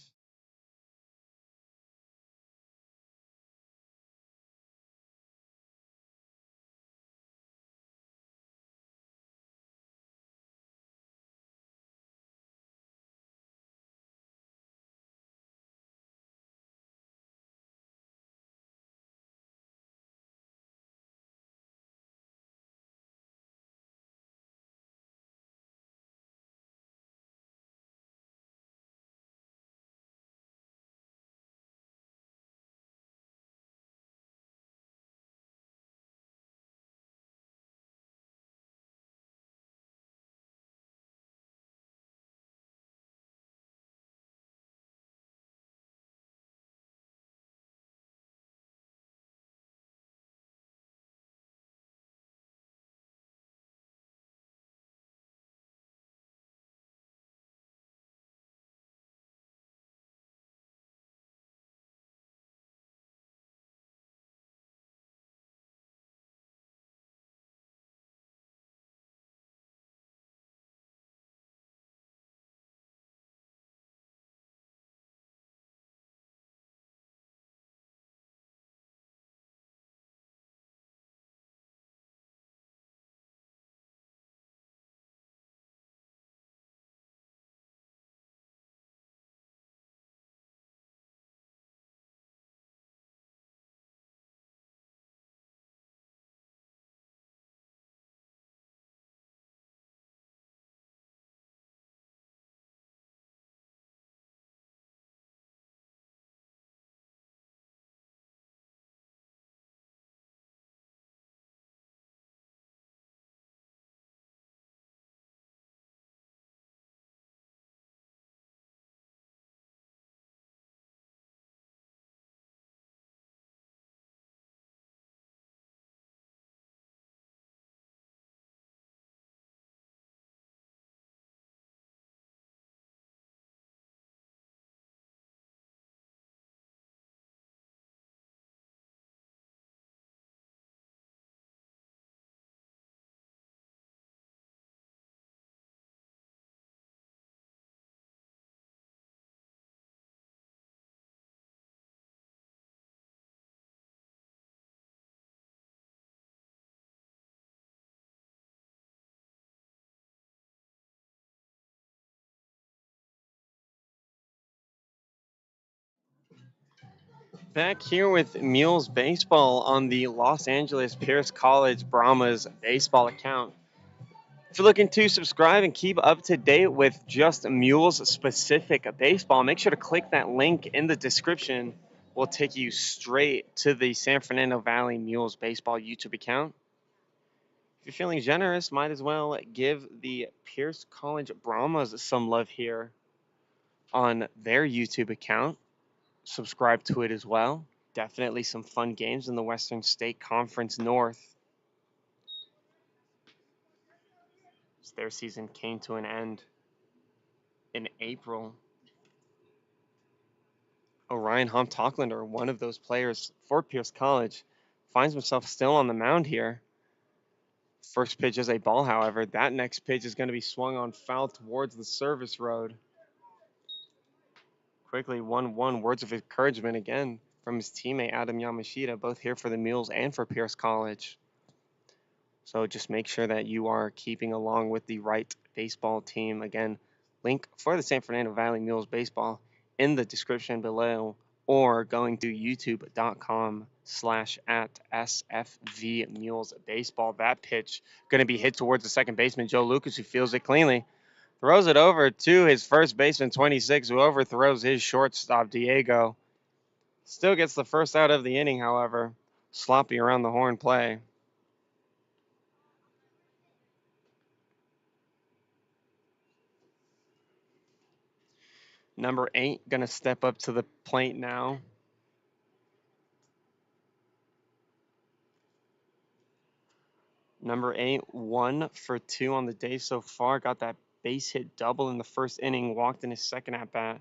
Back here with Mules Baseball on the Los Angeles Pierce College Brahmas baseball account. If you're looking to subscribe and keep up to date with just Mules specific baseball, make sure to click that link in the description. We'll take you straight to the San Fernando Valley Mules Baseball YouTube account. If you're feeling generous, might as well give the Pierce College Brahmas some love here on their YouTube account. Subscribe to it as well. Definitely some fun games in the Western State Conference North. As their season came to an end. in April. Orion Hom-Tocklander, one of those players for Pierce College, finds himself still on the mound here. First pitch is a ball, however. That next pitch is going to be swung on foul towards the service road. Quickly 1-1, words of encouragement again from his teammate Adam Yamashita, both here for the Mules and for Pierce College. So just make sure that you are keeping along with the right baseball team. Again, link for the San Fernando Valley Mules Baseball in the description below, or going to youtube.com/@SFV Mules Baseball. That pitch going to be hit towards the second baseman, Joe Lucas, who fields it cleanly. Throws it over to his first baseman, 26, who overthrows his shortstop, Diego. Still gets the first out of the inning, however. Sloppy around the horn play. Number 8 going to step up to the plate now. Number 8, 1 for 2 on the day so far. Got that base hit double in the first inning. Walked in his second at bat.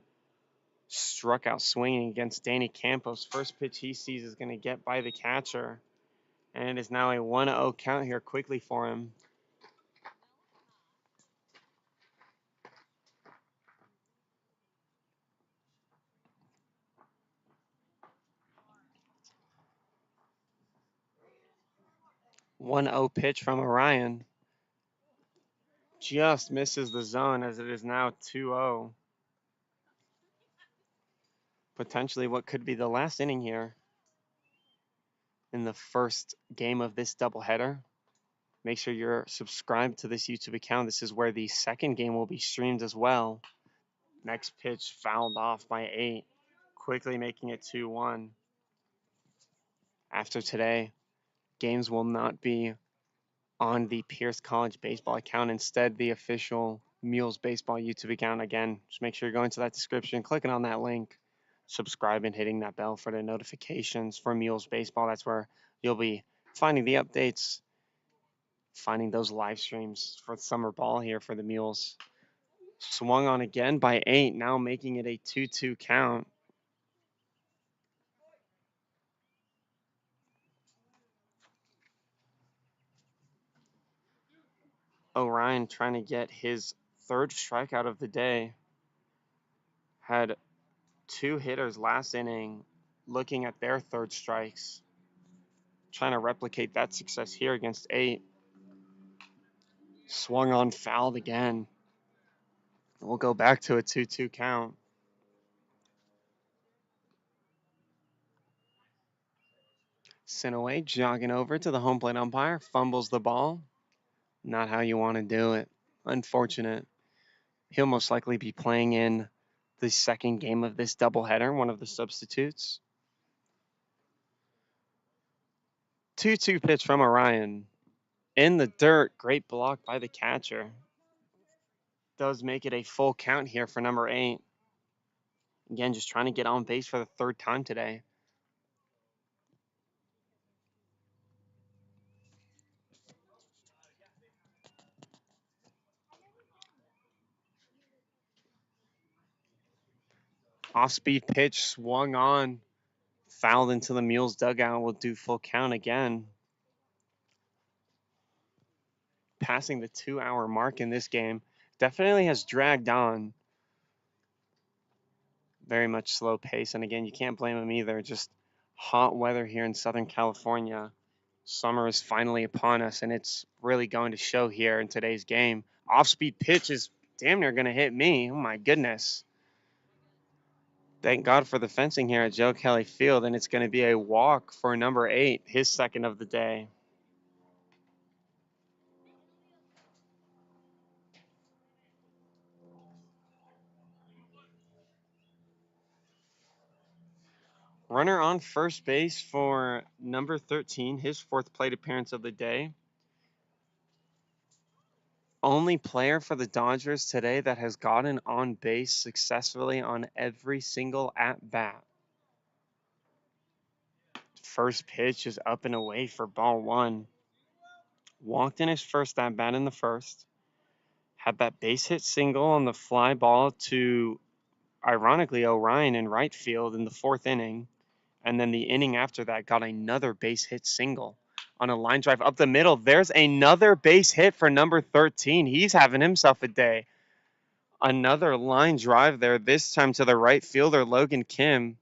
Struck out swinging against Danny Campos. First pitch he sees is going to get by the catcher. And it is now a 1-0 count here quickly for him. One 0 pitch from Orion. Just misses the zone as it is now 2-0. Potentially what could be the last inning here in the first game of this doubleheader. Make sure you're subscribed to this YouTube account. This is where the second game will be streamed as well. Next pitch fouled off by 8, quickly making it 2-1. After today, games will not be on the Pierce College baseball account. Instead, the official Mules Baseball YouTube account. Again, just make sure you're going to that description, clicking on that link, subscribe, and hitting that bell for the notifications for Mules Baseball. That's where you'll be finding the updates, finding those live streams for summer ball here for the Mules. Swung on again by 8, now making it a 2-2 count. Orion trying to get his third strikeout of the day. Had 2 hitters last inning looking at their third strikes. Trying to replicate that success here against 8. Swung on, fouled again. We'll go back to a 2-2 count. Sent away, jogging over to the home plate umpire, fumbles the ball. Not how you want to do it. Unfortunate. He'll most likely be playing in the second game of this doubleheader, one of the substitutes. 2-2 pitch from Orion. In the dirt, great block by the catcher. Does make it a full count here for number 8. Again, just trying to get on base for the third time today. Off-speed pitch, swung on, fouled into the Mules dugout. Will do full count again. Passing the 2-hour mark in this game. Definitely has dragged on. Very much slow pace. And again, you can't blame them either. Just hot weather here in Southern California. Summer is finally upon us, and it's really going to show here in today's game. Off-speed pitch is damn near going to hit me. Oh, my goodness. Thank God for the fencing here at Joe Kelly Field, and it's going to be a walk for number 8, his second of the day. Runner on first base for number 13, his 4th plate appearance of the day. Only player for the Dodgers today that has gotten on base successfully on every single at-bat. First pitch is up and away for ball 1. Walked in his first at-bat in the first. Had that base hit single on the fly ball to, ironically, Orion in right field in the 4th inning. And then the inning after that got another base hit single on a line drive up the middle. There's another base hit for number 13. He's having himself a day. Another line drive there, this time to the right fielder, Logan Kim.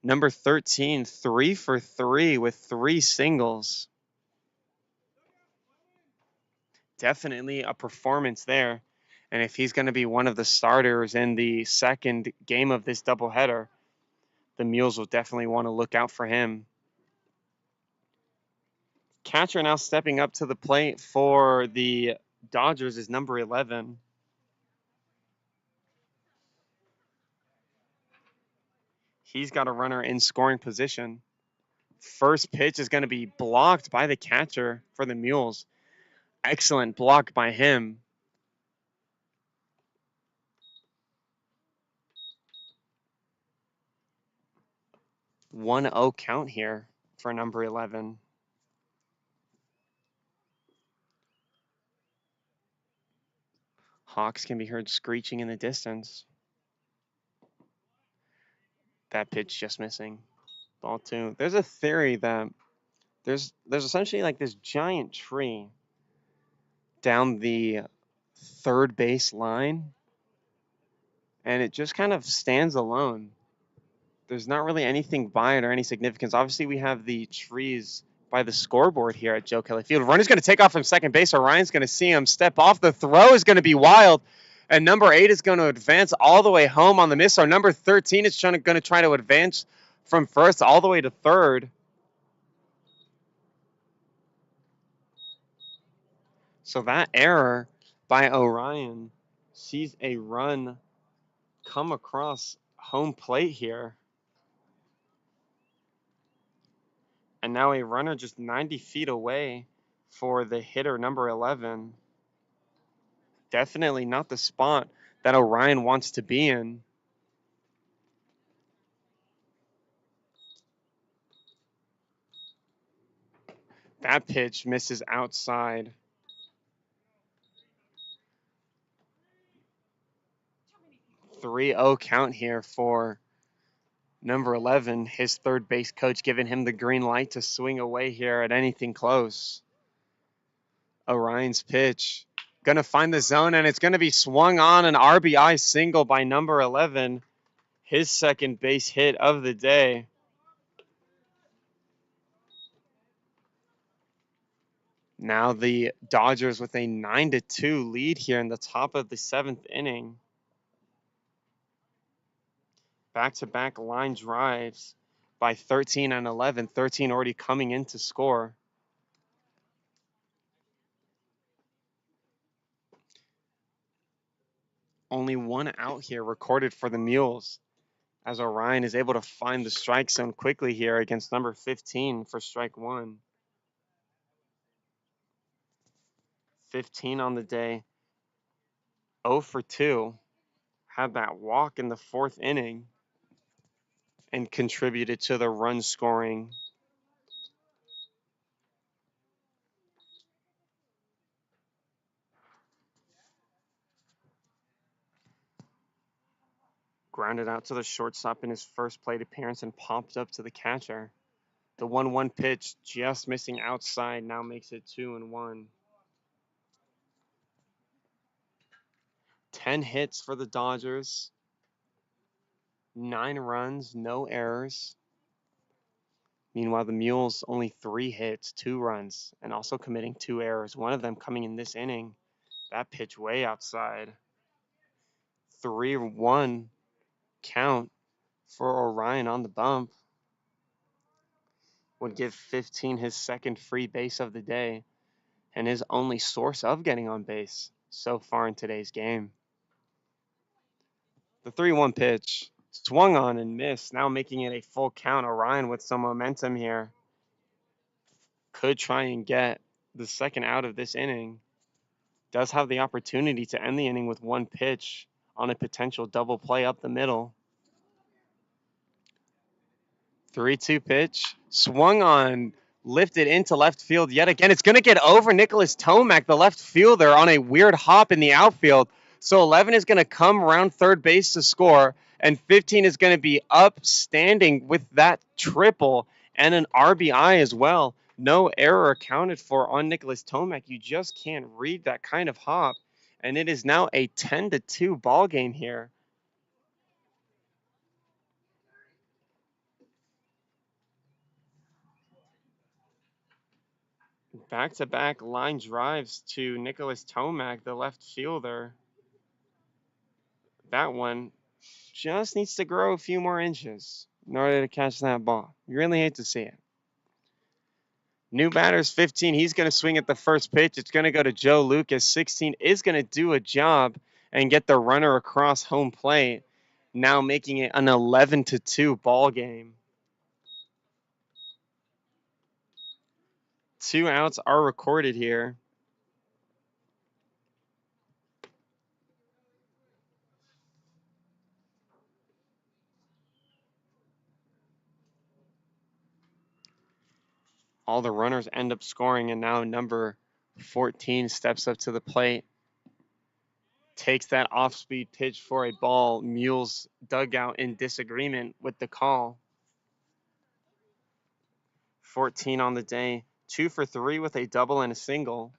Number 13, 3 for 3 with 3 singles. Definitely a performance there. And if he's going to be one of the starters in the second game of this doubleheader, the Mules will definitely want to look out for him. Catcher now stepping up to the plate for the Dodgers is number 11. He's got a runner in scoring position. First pitch is going to be blocked by the catcher for the Mules. Excellent block by him. 1-0 count here for number 11. Hawks can be heard screeching in the distance. That pitch just missing. Ball 2. There's a theory that there's essentially like this giant tree down the third base line, and it just kind of stands alone. There's not really anything by it or any significance. Obviously, we have the trees by the scoreboard here at Joe Kelly Field. Runner's going to take off from second base. Orion's going to see him step off. The throw is going to be wild, and number 8 is going to advance all the way home on the miss. Or number 13 is going to try to advance from first all the way to third. So that error by Orion sees a run come across home plate here. And now a runner just 90 feet away for the hitter, number 11. Definitely not the spot that Orion wants to be in. That pitch misses outside. "3-0 count here for number 11, his third base coach giving him the green light to swing away here at anything close. Orion's pitch going to find the zone, and it's going to be swung on, an RBI single by number 11, his second base hit of the day. Now the Dodgers with a 9-2 lead here in the top of the 7th inning. Back-to-back line drives by 13 and 11. 13 already coming in to score. Only 1 out here recorded for the Mules, as Orion is able to find the strike zone quickly here against number 15 for strike 1. 15 on the day, 0 for 2. Had that walk in the 4th inning and contributed to the run scoring. Grounded out to the shortstop in his first plate appearance and popped up to the catcher. The 1-1 pitch just missing outside now makes it 2-1. 10 hits for the Dodgers. 9 runs, no errors. Meanwhile, the Mules only 3 hits, 2 runs, and also committing 2 errors. One of them coming in this inning. That pitch way outside. 3-1 count for Orion on the bump. Would give 15 his second free base of the day and his only source of getting on base so far in today's game. The 3-1 pitch swung on and missed, now making it a full count. Orion with some momentum here could try and get the second out of this inning. Does have the opportunity to end the inning with 1 pitch on a potential double play up the middle. 3-2 pitch swung on, lifted into left field yet again. It's going to get over Nicholas Tomac, the left fielder, on a weird hop in the outfield. So 11 is going to come around third base to score, and 15 is going to be up standing with that triple and an RBI as well. No error accounted for on Nicholas Tomac. You just can't read that kind of hop, and it is now a 10-2 ball game here. Back-to-back line drives to Nicholas Tomac, the left fielder. That one just needs to grow a few more inches in order to catch that ball. You really hate to see it. New batter's 15. He's going to swing at the first pitch. It's going to go to Joe Lucas. 16 is going to do a job and get the runner across home plate, now making it an 11-2 ball game. 2 outs are recorded here. All the runners end up scoring, and now number 14 steps up to the plate, takes that off-speed pitch for a ball. Mules dugout in disagreement with the call. 14 on the day, 2 for 3 with a double and a single.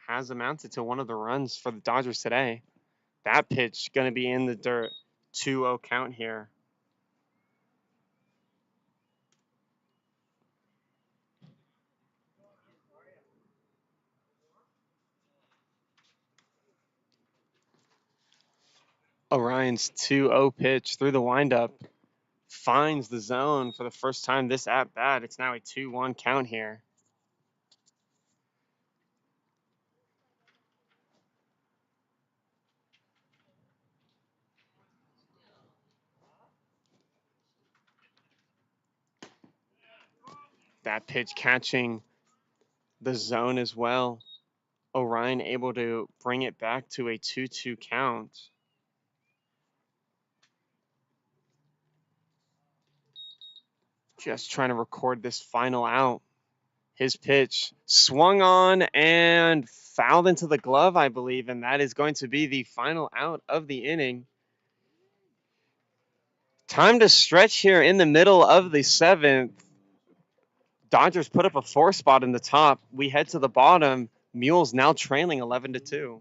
Has amounted to one of the runs for the Dodgers today. That pitch going to be in the dirt. 2-0 count here. Orion's 2-0 pitch through the windup finds the zone for the first time this at bat. It's now a 2-1 count here. That pitch catching the zone as well. Orion able to bring it back to a 2-2 count. Just trying to record this final out. His pitch swung on and fouled into the glove, I believe, and that is going to be the final out of the inning. Time to stretch here in the middle of the 7th. Dodgers put up a 4 spot in the top. We head to the bottom. Mules now trailing 11-2.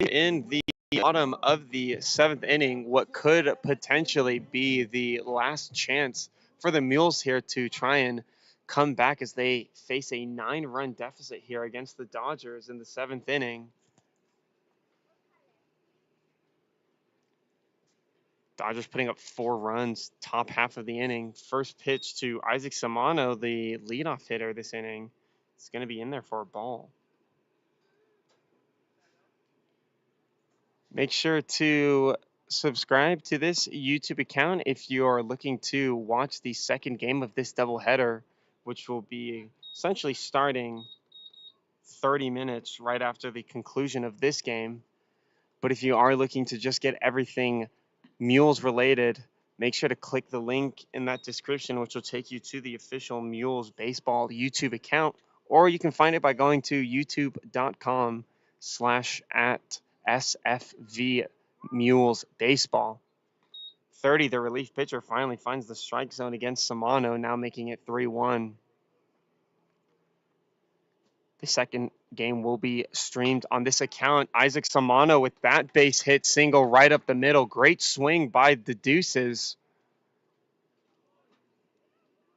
In the bottom of the 7th inning, what could potentially be the last chance for the Mules here to try and come back as they face a 9-run deficit here against the Dodgers in the 7th inning. Dodgers putting up 4 runs top half of the inning. First pitch to Isaac Samano, the leadoff hitter this inning. It's going to be in there for a ball. Make sure to subscribe to this YouTube account if you're looking to watch the second game of this doubleheader, which will be essentially starting 30 minutes right after the conclusion of this game. But if you are looking to just get everything Mules related, make sure to click the link in that description, which will take you to the official Mules Baseball YouTube account, or you can find it by going to youtube.com/at SFV Mules Baseball. 30, the relief pitcher finally finds the strike zone against Samano, now making it 3-1. The second game will be streamed on this account. Isaac Samano with that base hit single right up the middle. Great swing by the Deuces.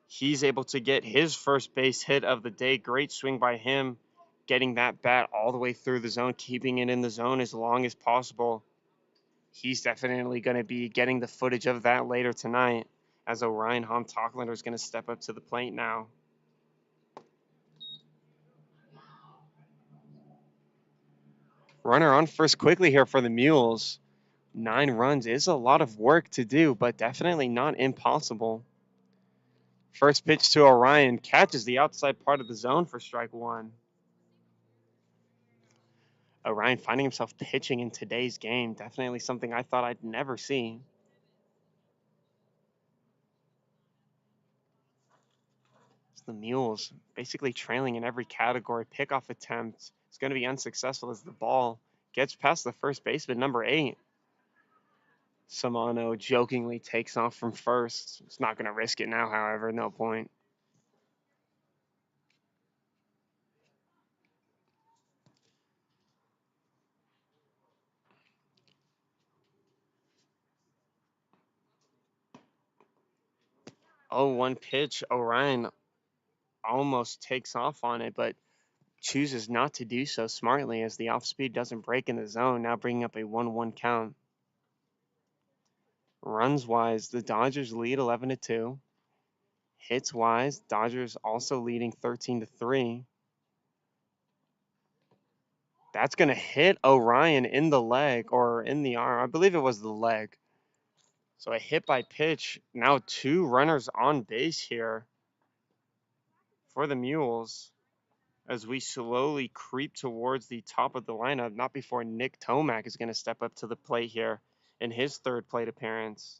He's able to get his first base hit of the day. Great swing by him, getting that bat all the way through the zone, keeping it in the zone as long as possible. He's definitely going to be getting the footage of that later tonight, as Orion Hom-Tocklander is going to step up to the plate now. Runner on first quickly here for the Mules. 9 runs is a lot of work to do, but definitely not impossible. First pitch to Orion, catches the outside part of the zone for strike one. Orion finding himself pitching in today's game, definitely something I thought I'd never see. It's the Mules basically trailing in every category. Pickoff attempt is going to be unsuccessful as the ball gets past the first baseman, number 8. Samano jokingly takes off from first. He's not going to risk it now, however, no point. Oh, 1 pitch. Orion almost takes off on it, but chooses not to do so smartly as the off speed doesn't break in the zone, now bringing up a 1-1 count. Runs wise, the Dodgers lead 11-2. Hits wise, Dodgers also leading 13-3. That's going to hit Orion in the leg or in the arm. I believe it was the leg. So a hit by pitch. Now 2 runners on base here for the Mules as we slowly creep towards the top of the lineup. Not before Nick Tomac is going to step up to the plate here in his 3rd plate appearance.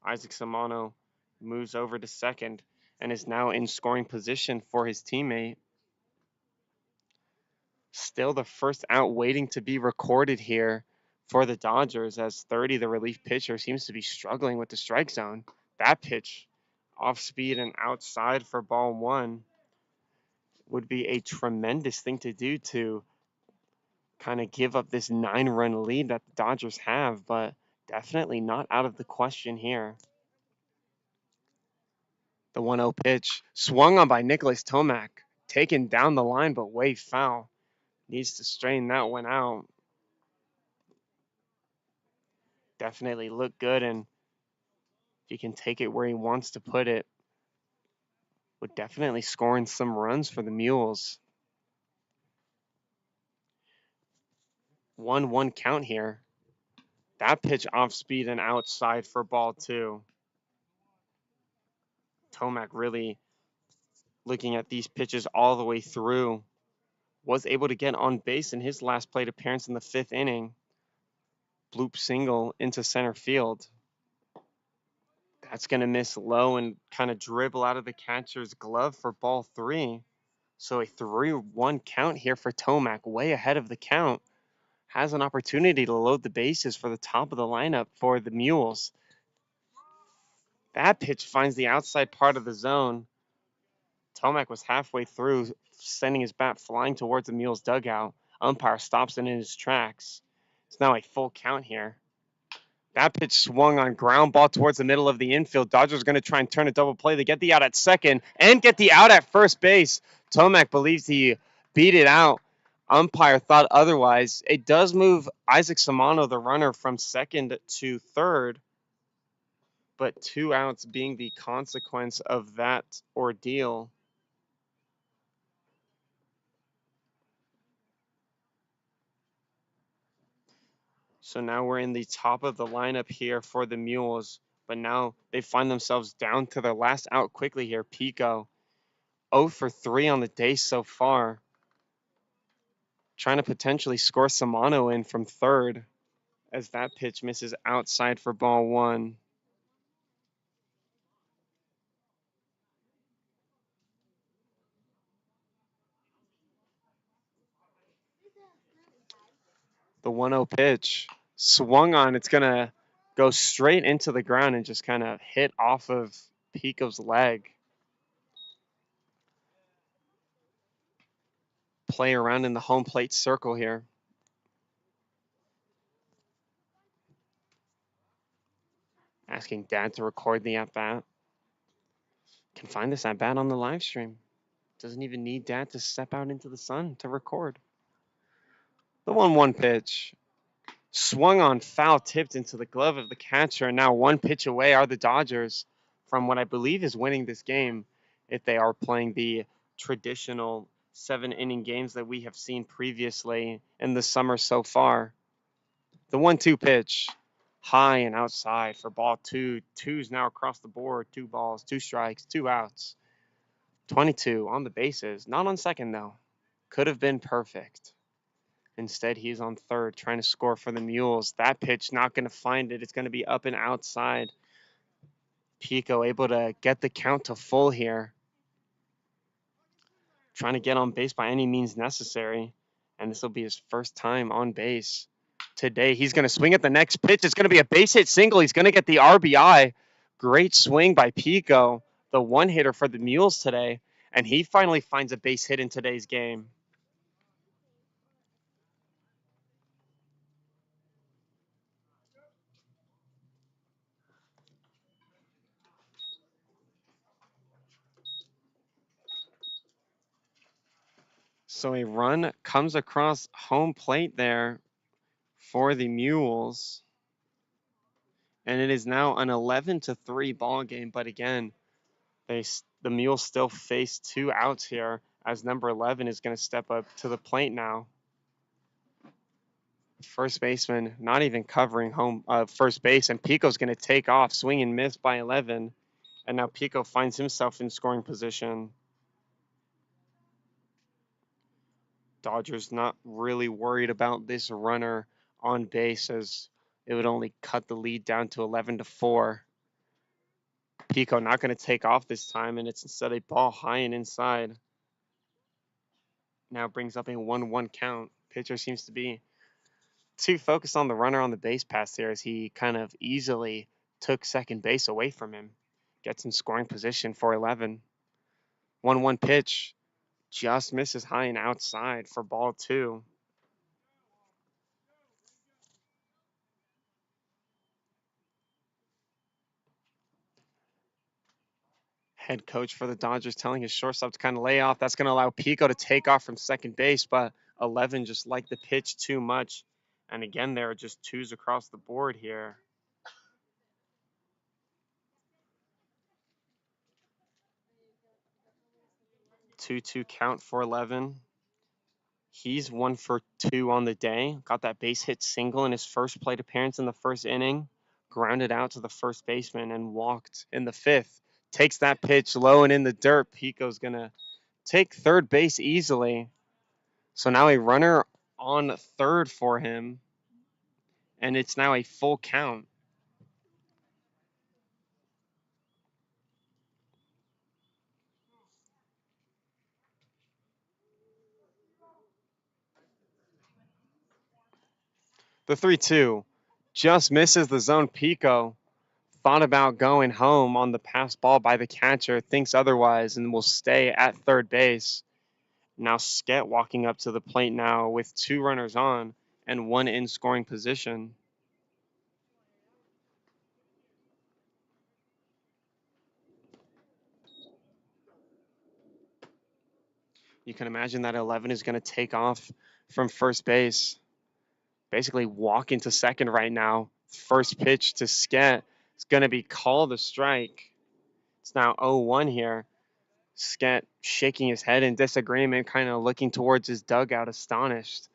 Isaac Samano moves over to second and is now in scoring position for his teammate. Still the first out waiting to be recorded here for the Dodgers as 30, the relief pitcher, seems to be struggling with the strike zone. That pitch off speed and outside for ball 1 would be a tremendous thing to do to kind of give up this 9-run lead that the Dodgers have, but definitely not out of the question here. The 1-0 pitch swung on by Nicholas Tomac, taken down the line but way foul. Needs to strain that one out. Definitely look good, and if he can take it where he wants to put it, would definitely scoring some runs for the Mules. 1-1 count here. That pitch off speed and outside for ball 2. Tomac really looking at these pitches all the way through. Was able to get on base in his last plate appearance in the 5th inning. Bloop single into center field. That's going to miss low and kind of dribble out of the catcher's glove for ball 3. So a 3-1 count here for Tomac, way ahead of the count. Has an opportunity to load the bases for the top of the lineup for the Mules. That pitch finds the outside part of the zone. Tomac was halfway through, sending his bat flying towards the Mules dugout. Umpire stops it in his tracks. It's now a full count here. That pitch swung on ground ball towards the middle of the infield. Dodgers going to try and turn a double play. They get the out at second and get the out at first base. Tomac believes he beat it out. Umpire thought otherwise. It does move Isaac Samano, the runner, from second to third, but 2 outs being the consequence of that ordeal. So now we're in the top of the lineup here for the Mules, but now they find themselves down to their last out quickly here. Pico, 0 for 3 on the day so far, trying to potentially score Samano in from third as that pitch misses outside for ball 1. The 1-0 pitch swung on. It's going to go straight into the ground and just kind of hit off of Pico's leg. Play around in the home plate circle here. Asking Dad to record the at-bat. Can find this at-bat on the live stream. Doesn't even need Dad to step out into the sun to record. The 1-1 pitch. Swung on, foul tipped into the glove of the catcher. And now one pitch away are the Dodgers from what I believe is winning this game if they are playing the traditional 7-inning games that we have seen previously in the summer so far. The 1-2 pitch. High and outside for ball 2. Two's now across the board. 2 balls, 2 strikes, 2 outs. 22 on the bases. Not on second, though. Could have been perfect. Instead, he's on third trying to score for the Mules. That pitch not going to find it. It's going to be up and outside. Pico able to get the count to full here. Trying to get on base by any means necessary. And this will be his first time on base today. He's going to swing at the next pitch. It's going to be a base hit single. He's going to get the RBI. Great swing by Pico, the one hitter for the Mules today. And he finally finds a base hit in today's game. So a run comes across home plate there for the Mules. And it is now an 11-3 ball game. But again, the Mules still face 2 outs here as number 11 is going to step up to the plate now. First baseman not even covering home first base, and Pico's going to take off, swing and miss by 11. And now Pico finds himself in scoring position. Dodgers not really worried about this runner on base as it would only cut the lead down to 11-4. Pico not going to take off this time, and it's instead a ball high and inside. Now brings up a 1-1 count. Pitcher seems to be too focused on the runner on the base pass here as he kind of easily took second base away from him. Gets in scoring position for 11. 1-1 pitch. Just misses high and outside for ball 2. Head coach for the Dodgers telling his shortstop to kind of lay off. That's going to allow Pico to take off from second base, but 11 just liked the pitch too much. And again, there are just 2s across the board here. Two count for 11. He's 1 for 2 on the day. Got that base hit single in his first plate appearance in the first inning. Grounded out to the first baseman and walked in the 5th. Takes that pitch low and in the dirt. Pico's going to take third base easily. So now a runner on third for him. And it's now a full count. The 3-2 just misses the zone. Pico thought about going home on the pass ball by the catcher, thinks otherwise, and will stay at third base. Now Skett walking up to the plate now with 2 runners on and 1 in scoring position. You can imagine that 11 is going to take off from first base. Basically walk into second right now. First pitch to Skett. It's going to be called a strike. It's now 0-1 here. Skett shaking his head in disagreement, kind of looking towards his dugout, astonished.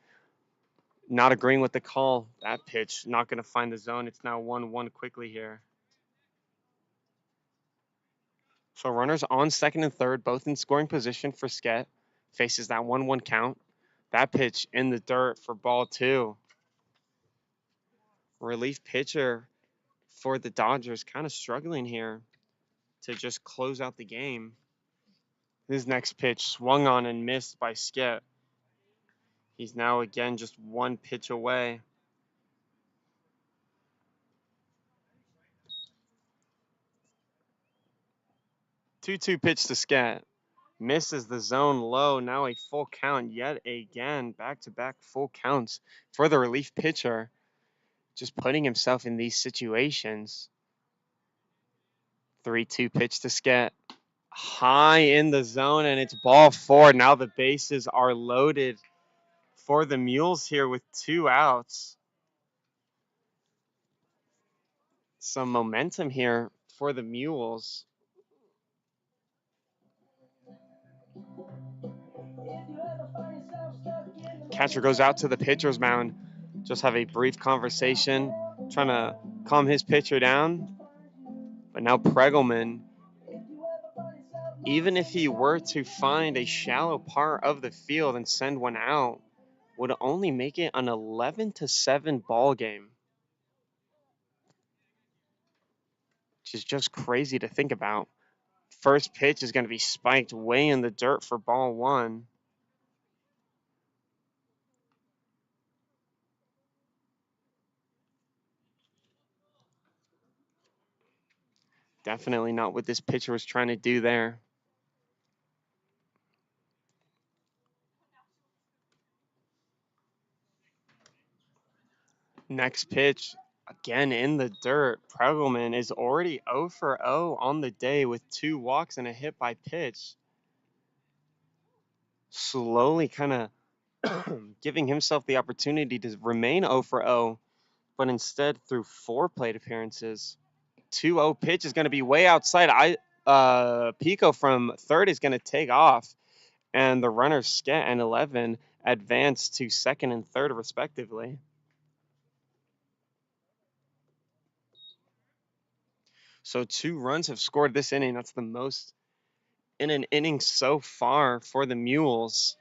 Not agreeing with the call. That pitch not going to find the zone. It's now 1-1 quickly here. So runners on second and third, both in scoring position for Skett. Faces that 1-1 count. That pitch in the dirt for ball 2. Relief pitcher for the Dodgers kind of struggling here to just close out the game. His next pitch swung on and missed by Skett. He's now again just 1 pitch away. 2-2 pitch to Skett. Misses the zone low. Now a full count yet again. Back-to-back full counts for the relief pitcher. Just putting himself in these situations. 3-2 pitch to Skett. High in the zone, and it's ball 4. Now the bases are loaded for the Mules here with 2 outs. Some momentum here for the Mules. Catcher goes out to the pitcher's mound. Just have a brief conversation, trying to calm his pitcher down. But now Pregelman, even if he were to find a shallow part of the field and send one out, would only make it an 11-7 ball game. Which is just crazy to think about. First pitch is going to be spiked way in the dirt for ball 1. Definitely not what this pitcher was trying to do there. Next pitch, again in the dirt. Pregelman is already 0 for 0 on the day with 2 walks and a hit by pitch. Slowly kind of giving himself the opportunity to remain 0 for 0, but instead through 4 plate appearances. 2-0 pitch is going to be way outside. Pico from third is going to take off, and the runners Skett and 11 advance to second and third respectively. So 2 runs have scored this inning. That's the most in an inning so far for the Mules,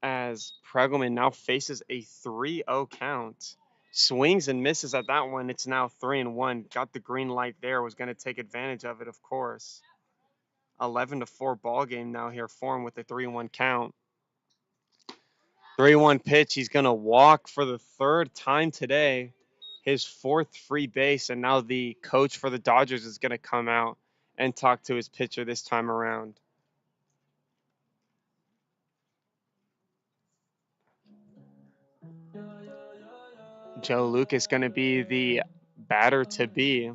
as Pregelman now faces a 3-0 count. Swings and misses at that one. It's now 3-1. Got the green light there. Was going to take advantage of it, of course. 11-4 ball game now here for him with a 3-1 count. 3-1 pitch. He's going to walk for the 3rd time today. His 4th free base, and now the coach for the Dodgers is going to come out and talk to his pitcher this time around. Joe Lucas going to be the batter to be.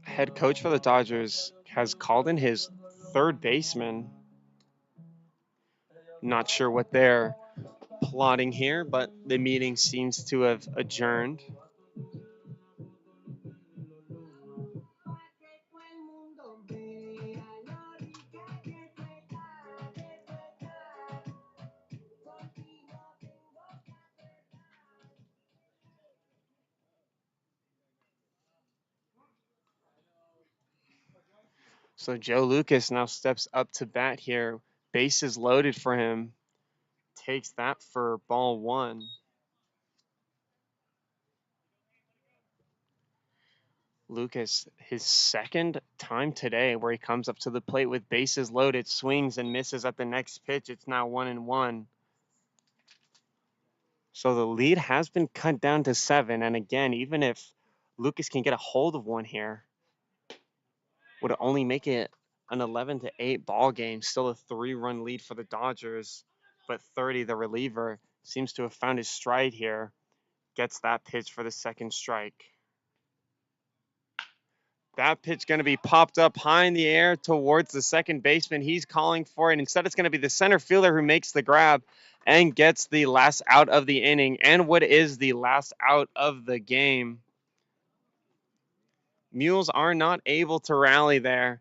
Head coach for the Dodgers has called in his 3rd baseman. Not sure what they're plotting here, but the meeting seems to have adjourned. So Joe Lucas now steps up to bat here. Bases loaded for him. Takes that for ball 1. Lucas, his 2nd time today where he comes up to the plate with bases loaded, swings and misses at the next pitch. It's now 1-1. So the lead has been cut down to 7. And again, even if Lucas can get a hold of one here, would it only make it an 11-8 ball game. Still a 3-run lead for the Dodgers. But 30, the reliever, seems to have found his stride here. Gets that pitch for the 2nd strike. That pitch going to be popped up high in the air towards the 2nd baseman. He's calling for it. Instead, it's going to be the center fielder who makes the grab and gets the last out of the inning, and what is the last out of the game. Mules are not able to rally there.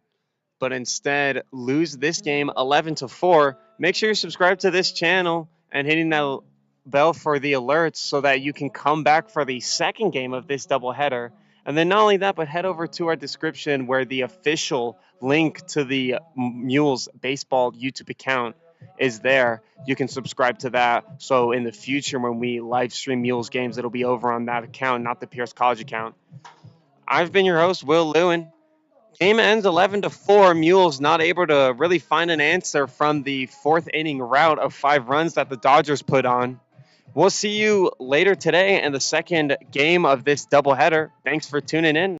but instead lose this game 11-4, make sure you subscribe to this channel and hitting that bell for the alerts so that you can come back for the second game of this doubleheader. And then not only that, but head over to our description where the official link to the Mules Baseball YouTube account is there. You can subscribe to that. So in the future, when we live stream Mules games, it'll be over on that account, not the Pierce College account. I've been your host, Will Lewin. Game ends 11-4. Mules not able to really find an answer from the fourth inning rout of 5 runs that the Dodgers put on. We'll see you later today in the second game of this doubleheader. Thanks for tuning in.